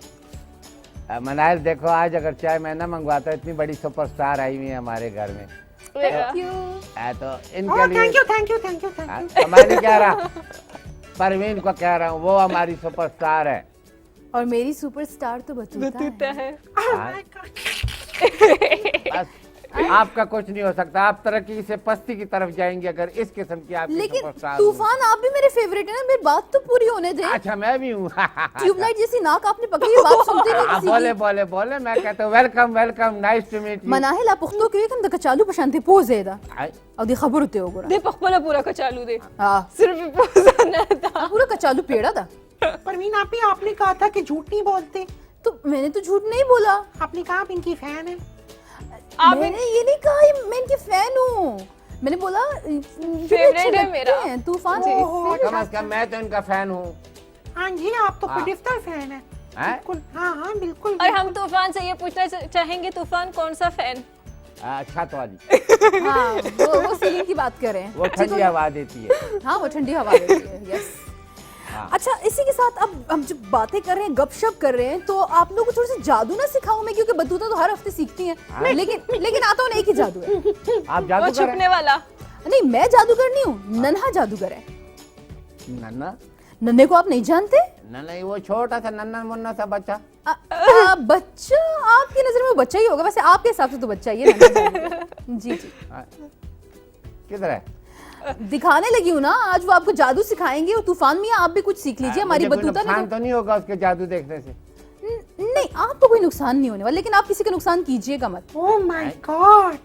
S8: मनाइल देखो, आज अगर चाय मैं ना मंगवाता, इतनी बड़ी सुपरस्टार आई हुई है हमारे घर में।
S1: Thank you.
S8: तो इनके लिए
S4: थैंक यू।
S8: तो मैं नहीं कह रहा, परवीन को कह रहा हूँ, वो हमारी सुपरस्टार है।
S1: और मेरी सुपरस्टार तो बतूता है।
S8: बस आपका कुछ नहीं हो सकता, आप तरक्की से पस्ती की तरफ जाएंगे अगर इस किस्म की आपकी
S1: लेकिन
S8: सुपरस्टार
S1: तूफान आप भी मेरे फेवरेट है ना, मेरी बात तो पूरी होने दे।
S8: अच्छा मैं भी हूँ।
S1: ट्यूबलाइट जैसी नाक आपने पकड़ी है, बात सुनते नहीं किसी
S8: बोले
S1: की।
S8: बोले बोले मैं कहता हूँ welcome welcome, nice to meet you.
S1: Manahil आप पुख्तो के कम तक चालू पशांति पोजेदा और दी खबर होते हो गोरा।
S2: दे पखपला पूरा कचालू दे,
S1: हां
S2: सिर्फ पोजाना था।
S1: पूरा कचालू पेड़ा था।
S4: परवीन आपी आपने कहा था कि झूठ नहीं बोलते,
S1: तो मैंने तो झूठ नहीं बोला।
S4: आपने कहा आप इनकी फैन है।
S1: मैंने ये नहीं कहा मैं इनकी फैन हूँ, मैंने बोला
S2: फेवरेट है मेरा
S1: तूफान।
S8: कम से कम मैं तो इनका फैन हूँ।
S4: हाँ जी, आप तो प्रोड्यूसर फैन है।
S8: हैं?
S4: बिल्कुल, हाँ बिल्कुल।
S2: और हम तूफान से ये पूछना चाहेंगे, तूफान कौन सा फैन?
S8: छत वाली।
S1: हाँ वो सीलिंग की बात कर रहे हैं।
S8: वो ठंडी हवा देती है।
S1: हाँ वो ठंडी हवा देती है। यस। अच्छा इसी के साथ अब हम जब बातें कर रहे हैं, गपशप कर रहे हैं, तो आप लोगों को थोड़ा सा जादू ना सिखाऊं मैं, क्योंकि बतूता तो हर हफ्ते सीखती हैं, लेकिन आता हूँ एक ही जादू है।
S8: आप
S2: वो
S8: जादूगर
S2: छुपने वाला।
S1: नहीं मैं जादूगर नहीं हूँ, नन्हा जादूगर है।
S8: नन्ना?
S1: नन्हे को आप नहीं जानते?
S8: नहीं, वो छोटा सा नन्ना मुन्ना सा बच्चा।
S1: बच्चा आपकी नजर में वो बच्चा ही होगा, वैसे आपके हिसाब से तो बच्चा ही है नन्हा जादूगर। जी जी।
S8: किधर है?
S1: दिखाने लगी हूँ ना, आज वो आपको जादू सिखाएंगे। और तूफान मियाँ आप भी कुछ सीख लीजिए, हमारी
S8: मुझे कोई
S1: बतूता ने
S8: नुकसान तो नहीं होगा उसके जादू देखने से?
S1: नहीं आपको कोई नुकसान नहीं होने वाला, लेकिन आप किसी का नुकसान कीजिएगा मत।
S4: ओह माय गॉड,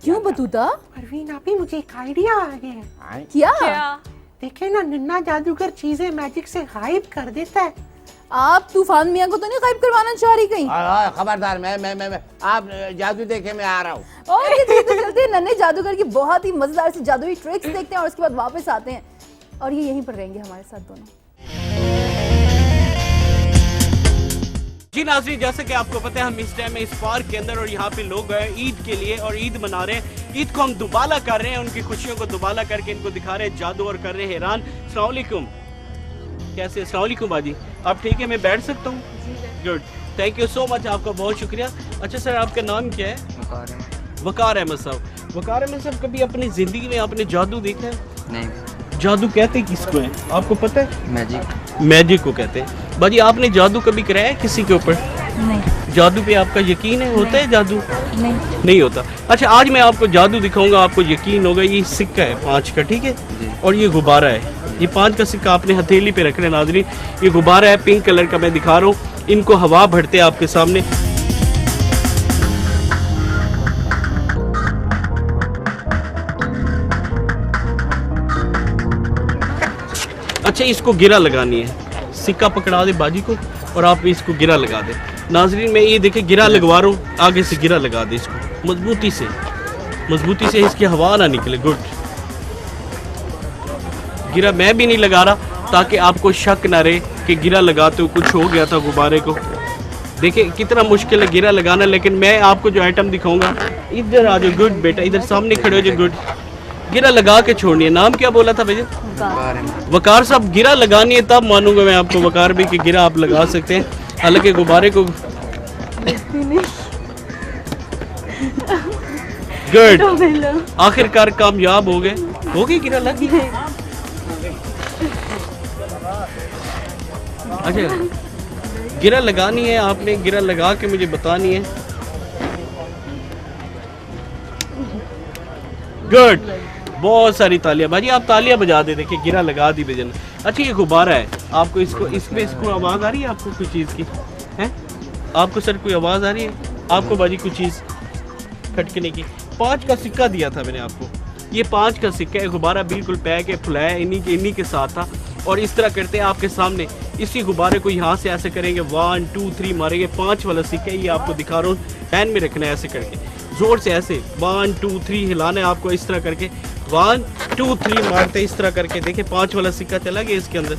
S1: क्यों बतूता?
S4: परवीन आपी मुझे एक आइडिया आ गया है।
S1: क्या?
S4: देखे ना, नन्ना जादूगर चीजें मैजिक से गायब कर देता है।
S1: आप तूफान मियाँ को तो नहीं गायब करवाना चाह रही कहीं?
S8: खबरदार, मैं आप जादू देखे मैं आ रहा हूँ।
S1: और ये चलते हैं नन्हे जादूगर की बहुत ही मजेदार सी जादुई ट्रिक्स देखते हैं, और उसके बाद वापस आते हैं, और ये यहीं पर रहेंगे हमारे साथ दोनों।
S10: जी नाज़रीन, जैसे कि आपको पता है हम इस टाइम में इस पार्क के अंदर, और यहाँ पे लोग ईद के लिए और ईद मना रहे हैं। ईद को हम दुबाला कर रहे हैं, उनकी खुशियों को दुबाला करके इनको दिखा रहे हैं जादू और कर रहे हैं हैरान। अस्सलाम वालेकुम, कैसे? अस्सलाम वालेकुम बाजी, आप ठीक है? मैं बैठ सकता हूँ? Good, thank you so much, आपका बहुत शुक्रिया। अच्छा सर, आपका नाम क्या है? वकार अहमद साहब। वकार अहमद साहब, कभी अपनी ज़िंदगी में आपने जादू देखा है?
S11: नहीं।
S10: जादू कहते किसको है आपको पता है?
S11: मैजिक।
S10: मैजिक को कहते हैं। बाजी आपने जादू कभी कराया है किसी के ऊपर?
S11: नहीं।
S10: जादू पे आपका यकीन है? होता है जादू?
S11: नहीं
S10: होता। अच्छा आज मैं आपको जादू दिखाऊंगा, आपको यकीन होगा। ये सिक्का है 5 का, ठीक है? और ये गुब्बारा है। ये 5 का सिक्का आपने हथेली पे रखना है नाज़रीन। ये गुब्बारा है पिंक कलर का, मैं दिखा रहा हूँ। इनको हवा भरते आपके सामने। अच्छा इसको गिरा लगानी है, सिक्का पकड़ा दे बाजी को और आप इसको गिरा लगा दे। नाजरीन मैं ये देखे गिरा लगवा रहा हूँ, आगे से गिरा लगा दे इसको मजबूती से इसकी हवा ना निकले। गुड, गिरा मैं भी नहीं लगा रहा ताकि आपको शक ना रहे कि गिरा लगाते हो कुछ हो गया था गुब्बारे को। देखिए कितना मुश्किल है गिरा लगाना, लेकिन मैं आपको जो आइटम दिखाऊंगा, इधर आ जाओ। गुड बेटा, इधर सामने खड़े हो जाओ। गुड, गिरा लगा के छोड़नी है। नाम क्या बोला था भैया? वकार साहब, गिरा लगानी है तब मानूंगा मैं आपको वकार भी कि गिरा आप लगा सकते हैं, हालांकि गुब्बारे को। गुड, आखिरकार कामयाब हो गई गिरा लगी। अच्छा, गिरा लगानी है आपने, गिरा लगा के मुझे बतानी है। गुड, बहुत सारी तालियां भाजी, आप तालियां बजा दे। देखिए गिरा लगा दी बेजन। अच्छा ये गुब्बारा है, आपको इसको आवाज आ रही है? आपको कोई चीज की है? आपको सर कोई आवाज आ रही है आपको बाजी? कोई चीज खटकने की? 5 का सिक्का दिया था मैंने आपको, ये 5 का सिक्का है। गुब्बारा बिल्कुल पैक है, फुलाया इन्हीं के साथ था। और इस तरह करते हैं आपके सामने, इसी गुब्बारे को यहाँ से ऐसे करेंगे, 1 2 3 मारेंगे। 5 वाला सिक्का, ये आपको दिखा रहा हूँ, हैंड में रखना है ऐसे करके, जोर से ऐसे 1 2 3 हिलाना है आपको। इस तरह करके 1 2 3 मारते इस तरह करके। देखिए 5 वाला सिक्का चला गया इसके अंदर।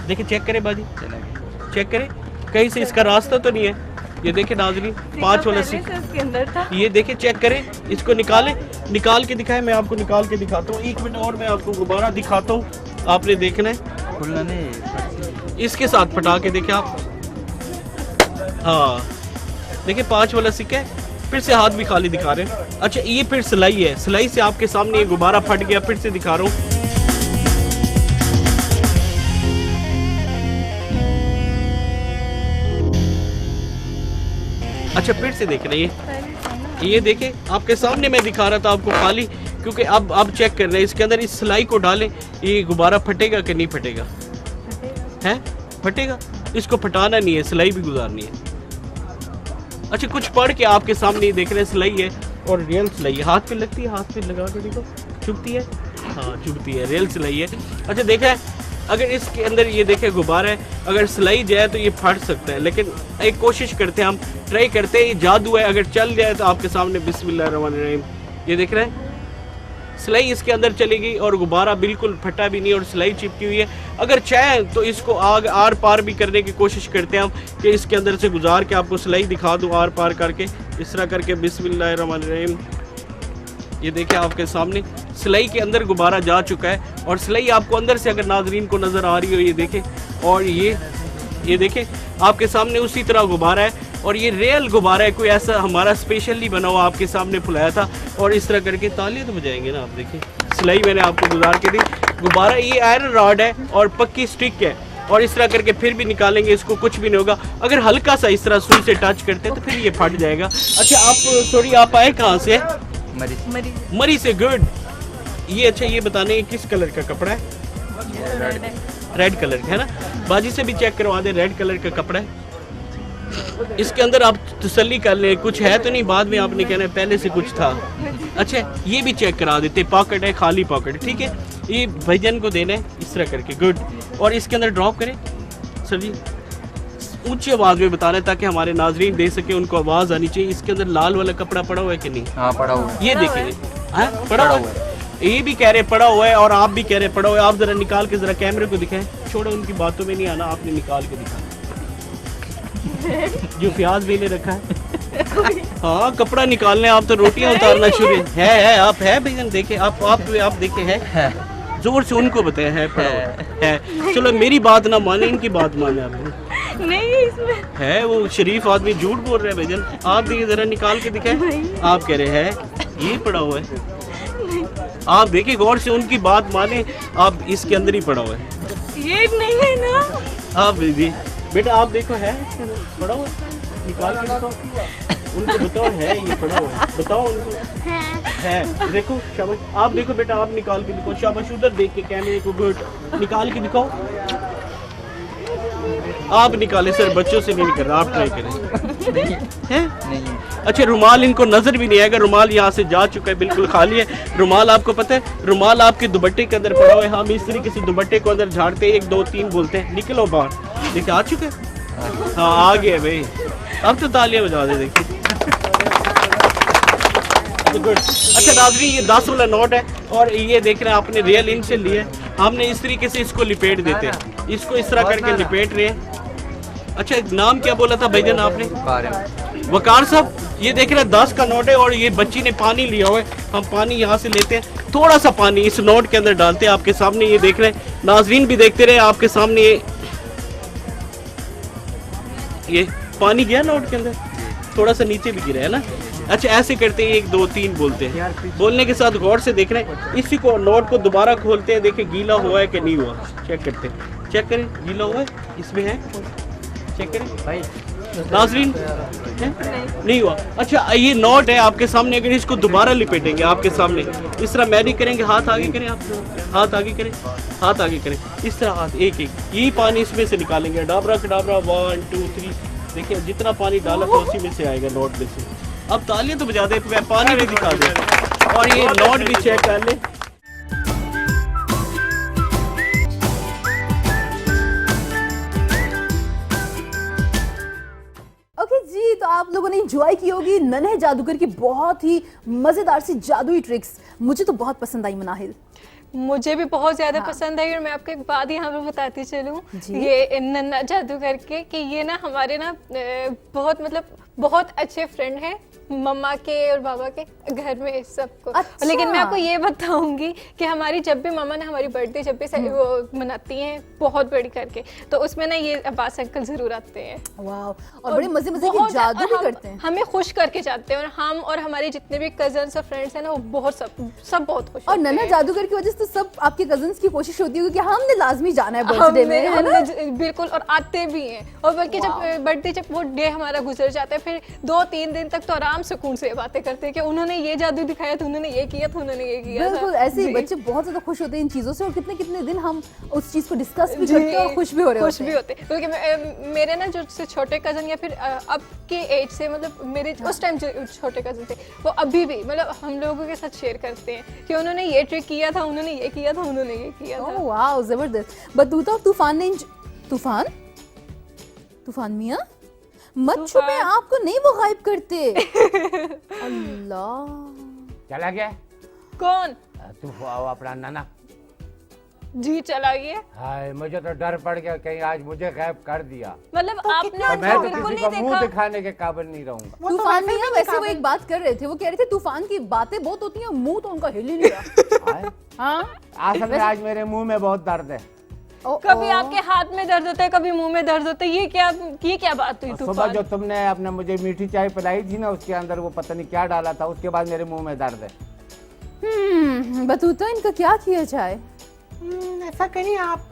S10: देखिए चेक करें बाजी, चेक करें कहीं से इसका रास्ता तो नहीं है। ये देखिए नाज़रीन, 5 वाला सिक्का इसके अंदर था। ये देखिए, चेक करें, इसको निकाल के दिखाएं। मैं आपको निकाल के दिखाता हूँ। 1 मिनट और मैं आपको गुब्बारा दिखाता हूँ, आपने देखना है। खुलना नहीं, इसके साथ फटा के देखें आप। हाँ देखिए 5 वाला सिक्का है। फिर से हाथ भी खाली दिखा रहे हैं। अच्छा ये फिर सिलाई है, सिलाई से आपके सामने ये गुब्बारा फट गया। फिर से दिखा रहा हूँ। अच्छा फिर से देख रहे हैं, ये देखे आपके सामने मैं दिखा रहा था आपको खाली, क्योंकि अब चेक कर रहे हैं इसके अंदर। इस सिलाई को डालें, ये गुब्बारा फटेगा कि नहीं फटेगा? है फटेगा, इसको फटाना नहीं है, सिलाई भी गुजारनी है। अच्छा कुछ पढ़ के आपके सामने देख रहे हैं, सिलाई है और रियल सिलाई है। हाथ पे लगती है, हाथ पे लगा के देखो, चुभती है? हाँ चुभती है, रियल सिलाई है। अच्छा देखा है, अगर इसके अंदर ये देखे गुब्बारा है, अगर सिलाई जाए तो ये फट सकता है, लेकिन एक कोशिश करते हैं, हम ट्राई करते हैं। ये जादू है, अगर चल जाए तो आपके सामने बिस्मिल्लाहिर्रहमानिर्रहीम, ये देख रहे हैं सिलाई इसके अंदर चलेगी और गुब्बारा बिल्कुल फटा भी नहीं और सिलाई चिपकी हुई है। अगर चाहें तो इसको आर पार भी करने की कोशिश करते हैं हम, कि इसके अंदर से गुजार के आपको सिलाई दिखा दूँ आर पार करके, इस तरह करके। बिस्मिल्लाहिर्रहमानिर्रहीम, ये देखिए आपके सामने सिलाई के अंदर गुब्बारा जा चुका है और सिलाई आपको अंदर से अगर नाजरीन को नज़र आ रही हो, ये देखें। और ये देखें आपके सामने उसी तरह गुब्बारा है और ये रियल गुब्बारा है, कोई ऐसा हमारा स्पेशली बना हुआ आपके सामने फुलाया था। और इस तरह करके तालियां तो बजाएंगे ना आप, देखिए सिलाई मैंने आपको गुजार के दी। गुब्बारा ये आयरन रॉड है और पक्की स्टिक है, और इस तरह करके फिर भी निकालेंगे, इसको कुछ भी नहीं होगा। अगर हल्का सा इस तरह सुई से टच करते हैं तो फिर ये फट जाएगा। अच्छा आप आए कहाँ से? मरी से। गुड, ये अच्छा ये बताने किस कलर का कपड़ा है? रेड कलर का है ना? बाजी से भी चेक करवा दे, रेड कलर का कपड़ा है। इसके अंदर आप तसल्ली कर ले, कुछ है तो नहीं, बाद में आपने कहना है पहले से कुछ था। अच्छा ये भी चेक करा देते, पॉकेट है, खाली पॉकेट, ठीक है। ये भाईजान को देना है इस तरह करके। गुड, और इसके अंदर ड्रॉप करें सर जी, ऊंची आवाज में बताना है ताकि हमारे नाजरीन देख सके, उनको आवाज आनी चाहिए। इसके अंदर लाल वाला कपड़ा पड़ा हुआ है कि नहीं? हाँ पड़ा हुआ है। ये देखिए, हाँ पड़ा हुआ है। ये भी कह रहे पड़ा हुआ है और आप भी कह रहे पड़ा हुआ है। आप जरा निकाल के जरा कैमरे को दिखाएं, छोड़ो उनकी बातों में नहीं आना, आपने निकाल के दिखाना। जो प्याज भी ले रखा है, हाँ कपड़ा निकालने, आप तो रोटियां उतारना शुरू है। आप है भैया देखे, आप देखे है, जोर से उनको बताया है पड़ा हुआ है। चलो मेरी बात ना माने, इनकी बात माने आप। नहीं इसमें है, वो शरीफ आदमी झूठ बोल रहे हैं भैजन। आप देखिए जरा निकाल के दिखाएं। आप कह रहे हैं ये पड़ा हुआ है, आप देखिए गौर से, उनकी बात माने, आप इसके अंदर ही पड़ा हुआ है। ये नहीं है ना? आप बेटा आप देखो है पड़ा हुआ, निकाल के बताओ उनको, बताओ है ये पड़ा हुआ है, बताओ उनको है। देखो शाबाश, आप देखो बेटा, आप निकाल के दिखाओ, शाबाश उधर देख के कैमरे को। गुड, निकाल के दिखाओ। आप निकाले सर, बच्चों से नहीं कर रहा, आप ट्राई करें। है नहीं, अच्छा रुमाल इनको नजर भी नहीं आएगा, रुमाल यहाँ से जा चुका है, बिल्कुल खाली है रुमाल। आपको पता है रुमाल आपके दुपट्टे के अंदर पड़ा हुआ है। हम इस तरीके से दुपट्टे को अंदर झाड़ते 1 2 3 बोलते हैं निकलो बाहर। देखिए आ चुके हैं, हाँ आ गए भाई। अब तो तालियां बजा दे देखिए। गुड। अच्छा नाज़रीन ये 10 वाला नोट है और ये देख रहे हैं आपने रियल इंक से लिए। हमने इस तरीके से इसको लिपेट देते हैं, इसको इस तरह करके लिपेट रहे हैं। अच्छा नाम क्या बोला था भाईजान आपने? वकार साहब। ये देख रहे हैं 10 का नोट है और ये बच्ची ने पानी लिया हुआ है। हम पानी यहाँ से लेते हैं, थोड़ा सा पानी इस नोट के अंदर डालते हैं। आपके सामने ये देख रहे हैं, नाज़रीन भी देखते रहे आपके सामने। ये पानी गया नोट के अंदर, थोड़ा सा नीचे भी गिरा है ना। अच्छा ऐसे करते हैं 1 2 3 बोलते हैं। बोलने के साथ गौर से देख रहे हैं, इसी को नोट को दोबारा खोलते हैं, देखें गीला हुआ है कि नहीं हुआ, चेक करते हैं। चेक करें गीला हुआ है, इसमें है, चेक करें भाई नाज़रीन नहीं हुआ। अच्छा ये नोट है आपके सामने, अगर इसको दोबारा लिपेटेंगे आपके सामने इस तरह मैरी करेंगे, हाथ आगे करें आप, हाथ आगे करें, हाथ आगे करें, इस तरह हाथ एक एक, यही पानी इसमें से निकालेंगे। डाबरा कडाबरा 1 2 3 देखिए जितना पानी डाला था उसी में से आएगा नोट में से। अब तालियां तो बजा दे, पानी में दिखा दे और ये नोट भी चेक कर ले।
S1: ओके जी, तो आप लोगों ने एंजॉय की होगी नन्हे जादूगर की बहुत ही मजेदार सी जादुई ट्रिक्स। मुझे तो बहुत पसंद आई मनाहिल।
S2: मुझे भी बहुत ज्यादा पसंद है और मैं आपको एक बात यहाँ पे बताती चलूँ, ये नन्ना जादूगर के कि ये ना हमारे ना बहुत मतलब बहुत अच्छे फ्रेंड हैं मम्मा के और बाबा के घर में सबको।
S1: अच्छा।
S2: लेकिन मैं आपको ये बताऊंगी कि हमारी जब भी मम्मा ने हमारी बर्थडे जब भी वो मनाती हैं बहुत बड़ी करके, तो उसमें ना ये अब्बास अंकल जरूर आते हैं।
S1: वाह, और बड़े मजे मजे के जादू भी करते हैं,
S2: हमें खुश करके जाते हैं। और हम और हमारे जितने भी कजन्स और फ्रेंड्स हैं ना वो बहुत सब बहुत खुश
S1: और नन्ना जादूगर की वजह से तो सब आपके कजन्स की कोशिश होती है कि हमने लाजमी जाना है बर्थडे में, है ना?
S2: बिल्कुल, और आते भी हैं। और बल्कि जब बर्थडे जब वो डे हमारा गुजर जाता है फिर 2-3 दिन तक तो आराम सुकून से बातें करते हैं कि उन्होंने ये जादू दिखाया था, उन्होंने ये किया था, उन्होंने ये किया था।
S1: बिल्कुल ऐसे ही बच्चे बहुत ज्यादा खुश होते हैं इन चीजों से और कितने कितने दिन हम उस चीज को डिस्कस भी करते हैं और खुश भी हो रहे होते हैं।
S2: क्योंकि मेरे ना जो छोटे कजन या फिर अब के एज से मतलब मेरे उस टाइम जो छोटे कजन थे वो अभी भी मतलब हम लोगों के साथ शेयर करते हैं कि उन्होंने ये ट्रिक किया था, उन्होंने ये किया था, उन्होंने ये किया था।
S1: वाह जबरदस्त। बतूता और तूफान ने तूफान मियां मत छुपे, आपको नहीं वो गायब करते। अल्लाह
S8: चला गया
S2: कौन?
S8: तू अपना नाना
S2: जी चला गया।
S8: हाय मुझे तो डर पड़ गया कहीं आज मुझे गायब कर दिया।
S2: मतलब आपने
S8: मैं तो किसी को मुंह दिखाने के काबिल नहीं रहूंगा।
S1: तूफान मियां वैसे वो एक बात कर रहे थे, वो कह रहे थे तूफान की बातें बहुत होती हैं, मुंह तो उनका हिल ही नहीं रहा। हाँ
S8: असल में आज मेरे मुंह में बहुत दर्द है।
S2: कभी आपके हाथ में दर्द होता है, कभी मुंह में दर्द होता है, ये क्या बात हुई?
S8: सुबह जो तुमने अपने मुझे मीठी चाय पिलाई थी ना उसके अंदर वो पता नहीं क्या डाला था, उसके बाद मेरे मुंह में दर्द है।
S1: बतूता इनका क्या किया जाए?
S4: ऐसा करिए आप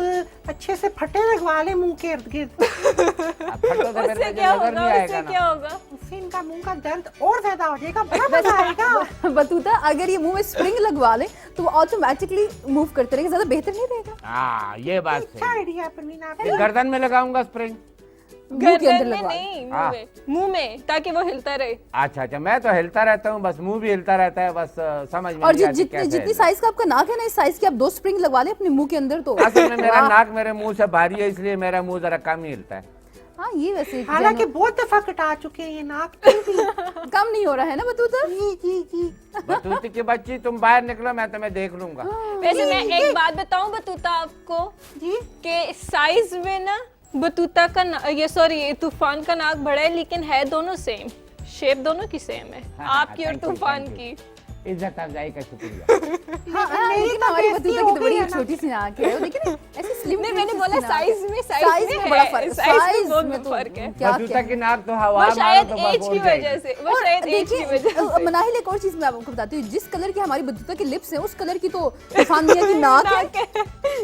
S4: अच्छे से फटे लगवा ले मुंह के इर्द गिर्द।
S2: उससे क्या होगा?
S4: उससे इनका मुंह का दर्द और ज्यादा हो जाएगा, बड़ा मजा आएगा।
S1: बतूता अगर ये मुंह में स्प्रिंग लगवा ले तो वो ऑटोमेटिकली मूव करते रहेगा, ज्यादा बेहतर नहीं रहेगा?
S8: हाँ ये बात
S4: अच्छा आइडिया परवीन।
S8: गर्दन में लगाऊंगा स्प्रिंग,
S2: गर्दन में नहीं मुंह में, ताकि वो हिलता रहे।
S8: अच्छा मैं तो हिलता रहता हूँ, बस मुंह भी हिलता रहता है, बस समझ में।
S1: और जितनी साइज का आपका नाक है ना, इस साइज के आप 2 स्प्रिंग लगवा ले अपने मुंह के अंदर तो।
S8: असल में मेरा नाक मेरे मुंह से भारी है इसलिए मेरा मुंह जरा कम ही हिलता है।
S1: हाँ ये वैसे
S4: हालांकि बहुत दफा कटा चुके हैं ये नाक,
S1: कम नहीं हो रहा है ना बतूता?
S4: जी
S8: बतूती की बच्ची तुम बाहर निकलो, मैं तुम्हें देख लूंगा।
S2: वैसे मैं एक बात बताऊं बतूता आपको
S4: जी
S2: कि साइज में ना बतूता का ये सॉरी तूफान का नाक बड़ा है लेकिन है दोनों सेम, शेप दोनों की सेम है। आपकी और तूफान की
S8: इज्जत अफजाई का शुक्रिया।
S1: लेकिन हमारी बतूता की तो बड़ी छोटी सी आंख है, देखिए ना ऐसे स्लिम।
S2: नहीं मैंने बोला साइज में
S1: बड़ा फर्क,
S2: साइज में बहुत फर्क है।
S8: बतूता की नाक तो हवा
S2: वो शायद एज की वजह से, वो शायद एज की वजह से।
S1: मनाहिल एक और चीज मैं आपको बताती हूँ, जिस कलर की हमारी बतूता की लिप्स है उस कलर की तो तूफान मियां की नाक है।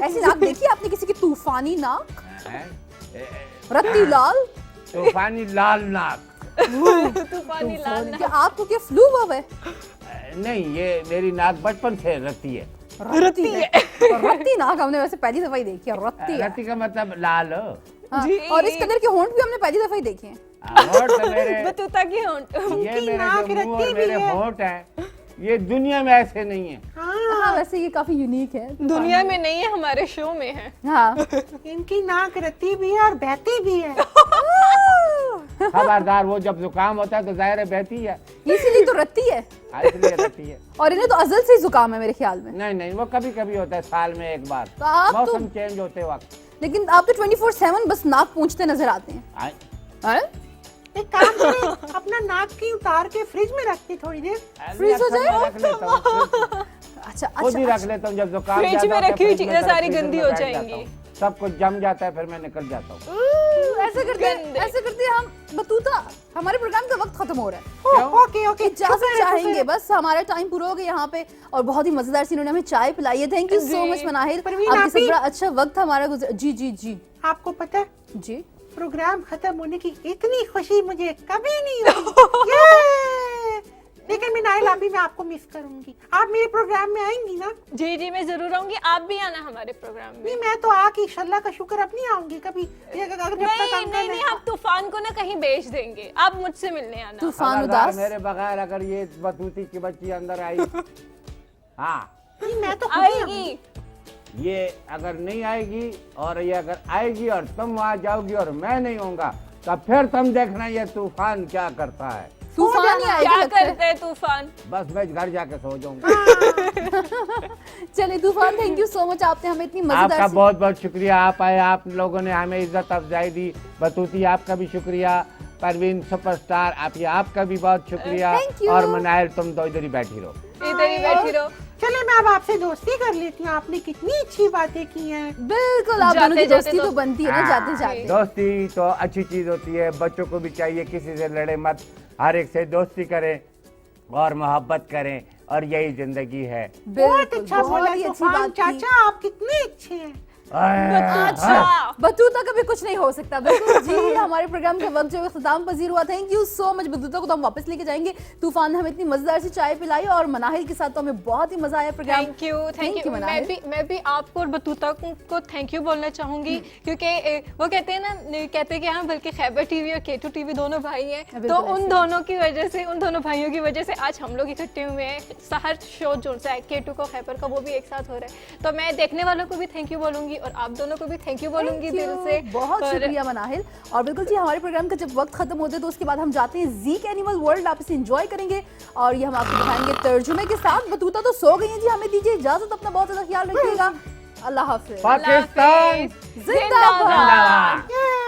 S1: ऐसी नाक देखी आपने किसी की? तूफानी नाक, रत्ती लाल,
S8: तूफानी लाल नाक।
S2: तूफानी लाल नाक।
S1: क्या आपको क्या फ्लू हुआ है?
S8: नहीं ये मेरी नाक बचपन से रत्ती है।
S1: रत्ती नाक हमने वैसे पहली दफा ही देखी है। रत्ती
S8: का मतलब लाल।
S1: हाँ,
S2: जी।
S1: और इस कदर के होंठ भी हमने पहली दफा ही देखे हैं।
S8: होंठ तो मेरे
S2: बतूता की होंठ।
S8: ये मेरे
S4: नाक
S8: जो मुंह और
S4: रत्ती भी
S8: मेरे
S4: है।
S8: होंठ हैं, ये दुनिया में ऐसे नहीं है।
S1: हाँ, वैसे ये काफी यूनिक है।
S2: दुनिया में नहीं है, हमारे शो में है।
S1: हाँ।
S4: इनकी नाक रत्ती भी है और बहती भी है।
S8: खबरदार, वो जब जुकाम होता है तो जाहिर है बहती है,
S1: इसीलिए तो रत्ती है।
S8: इसलिए रहती है।
S1: और इन्हें तो अजल से ही जुकाम है मेरे ख्याल में।
S8: नहीं नहीं, वो कभी कभी होता है, साल में एक बार,
S1: तो आप तो-
S8: मौसम चेंज होते वक्त।
S1: लेकिन आप तो 24/7 बस नाक पूंछते नजर आते हैं।
S8: आए,
S1: हैं?
S4: एक काम करें, अपना नाक की उतार के फ्रिज में रखती थोड़ी देर।
S1: फ्रीज हो
S8: अक्सर मैं
S1: जाए?
S8: रख लेता हूँ,
S1: अच्छा
S8: खुद ही
S1: अच्छा,
S8: रख लेता हूँ। जब जुकाम
S2: फ्रिज
S8: ज्यादा
S2: में
S8: होता है,
S2: रखी हुई
S8: फ्रिज में
S2: चीजें
S8: रख-
S2: सारी
S8: फ्रीजर
S2: गंदी
S8: में
S2: हो
S8: बैठ जाता
S2: जाएंगी।
S8: हूँ। सब कुछ जम जाता है, फिर मैं निकल जाता हूँ।
S1: ऐसे करते हैं,
S2: गंदे।
S1: ऐसे करते हैं हम। बतूता, हमारे प्रोग्राम का वक्त खत्म हो रहा है।
S8: क्यों?
S4: ओके ओके,
S1: इजाजत चाहेंगे, बस हमारा टाइम पूरा हो गया यहाँ पे। और बहुत ही मजेदार सी इन्होंने हमें चाय पिलाई है। थैंक यू सो
S2: जी।
S1: मच मनाहिल,
S4: परवीन,
S1: आपके
S4: आप
S1: साथ
S4: भी-
S1: बड़ा अच्छा वक्त हमारा गुजर। जी जी जी
S4: आपको पता है
S1: जी।
S4: प्रोग्राम खत्म होने की इतनी खुशी मुझे कभी नहीं हुई। ये! लेकिन मैं नाइल अभी मैं आपको मिस करूंगी। आप मेरे प्रोग्राम में आएंगी ना?
S2: जी जी, मैं जरूर आऊंगी, आप भी आना हमारे प्रोग्राम में।
S4: नहीं, मैं तो आके अल्लाह का शुक्र अब नहीं आऊंगी कभी। ये अगर जब तक
S2: नहीं
S4: अंकल
S2: नहीं नहीं, हम तूफान को ना कहीं बेच देंगे, आप मुझसे मिलने आना।
S1: तूफान
S8: खबरदार,
S1: उदास।
S8: मेरे बगैर अगर ये बतूती की बच्ची अंदर आई, हाँ,
S4: नहीं, मैं तो खुद ही
S2: आएगी।
S8: ये अगर नहीं आएगी और ये अगर आएगी और तुम वहां जाओगी और मैं नहीं होऊंगा, तब फिर तुम देखना ये तूफान क्या करता है।
S1: तूफान ही आएगा
S2: क्या
S1: लगता है।
S2: करते हैं तूफान?
S8: बस मैं घर जाके सो जाऊंगा।
S1: चलिए तूफान, थैंक यू सो मच, आपने हमें इतनी मजेदार
S8: आपका
S1: सी-
S8: बहुत बहुत शुक्रिया, आप आए, आप लोगों ने हमें इज्जत अफजाई दी। बतूती आपका भी शुक्रिया, परवीन सुपरस्टार आपका भी बहुत शुक्रिया।
S1: Thank you.
S8: और मनाइल, तुम तो इधर ही बैठी रहो।
S2: इधर ही बैठी रहो।
S4: चले, मैं अब आपसे दोस्ती कर लेती हूँ। आपने कितनी अच्छी बातें की हैं।
S1: बिल्कुल, आप दोनों की
S2: जाते
S1: दोस्ती तो
S2: दोस्त-
S1: बनती है ना जाते जाते।
S8: दोस्ती तो अच्छी चीज होती है, बच्चों को भी चाहिए किसी से लड़े मत, हर एक से दोस्ती करें और मोहब्बत करें, और यही जिंदगी है।
S4: बहुत
S1: बिल्कुल,
S4: अच्छा बोला
S1: बहुत ही अच्छी
S4: तूफान
S1: बात की।
S4: चाचा, आप कितने अच्छे हैं।
S2: अच्छा,
S1: बतूता का भी कुछ नहीं हो सकता। बिल्कुल जी, हमारे प्रोग्राम का वक्त जो है ख़त्म पजीर हुआ। Thank you so much. Battuta को तो हम वापस लेके जाएंगे। तूफान ने हमें इतनी मजेदार सी चाय पिलाई और मनाहिल के साथ तो हमें बहुत ही मजा आया प्रोग्राम।
S2: Thank you. मैं भी आपको और बतूता को थैंक यू बोलना चाहूंगी, क्योंकि वो कहते हैं ना, कहते हैं कि हाँ, बल्कि खैबर टीवी और केटू टीवी दोनों भाई हैं, तो
S1: बिल्कुल
S2: उन
S1: ऐसे।
S2: दोनों की वजह से, उन दोनों भाइयों की वजह से आज हम लोग इकट्ठे हुए हैं। हर शो जो सा है केटू को खैबर का, वो भी एक साथ हो रहा है। तो मैं देखने वालों को भी थैंक यू बोलूंगी और आप दोनों को भी थैंक यू बोलूंगी दिल से।
S1: बहुत
S2: और-
S1: शुक्रिया मनाहिल। और बिल्कुल जी, हमारे प्रोग्राम का जब वक्त खत्म होता है तो उसके बाद हम जाते हैं ज़ीक एनिमल वर्ल्ड। आप इसे एंजॉय करेंगे और ये हम आपको दिखाएंगे तर्जुमे के साथ। बतूता तो सो गई हैं जी, हमें दीजिए इजाजत, अपना बहुत ज्यादा ख्याल रखिएगा। अल्लाह हाफिज।
S8: पाकिस्तान
S1: जिंदाबाद।
S8: जिंदाबाद।
S4: ये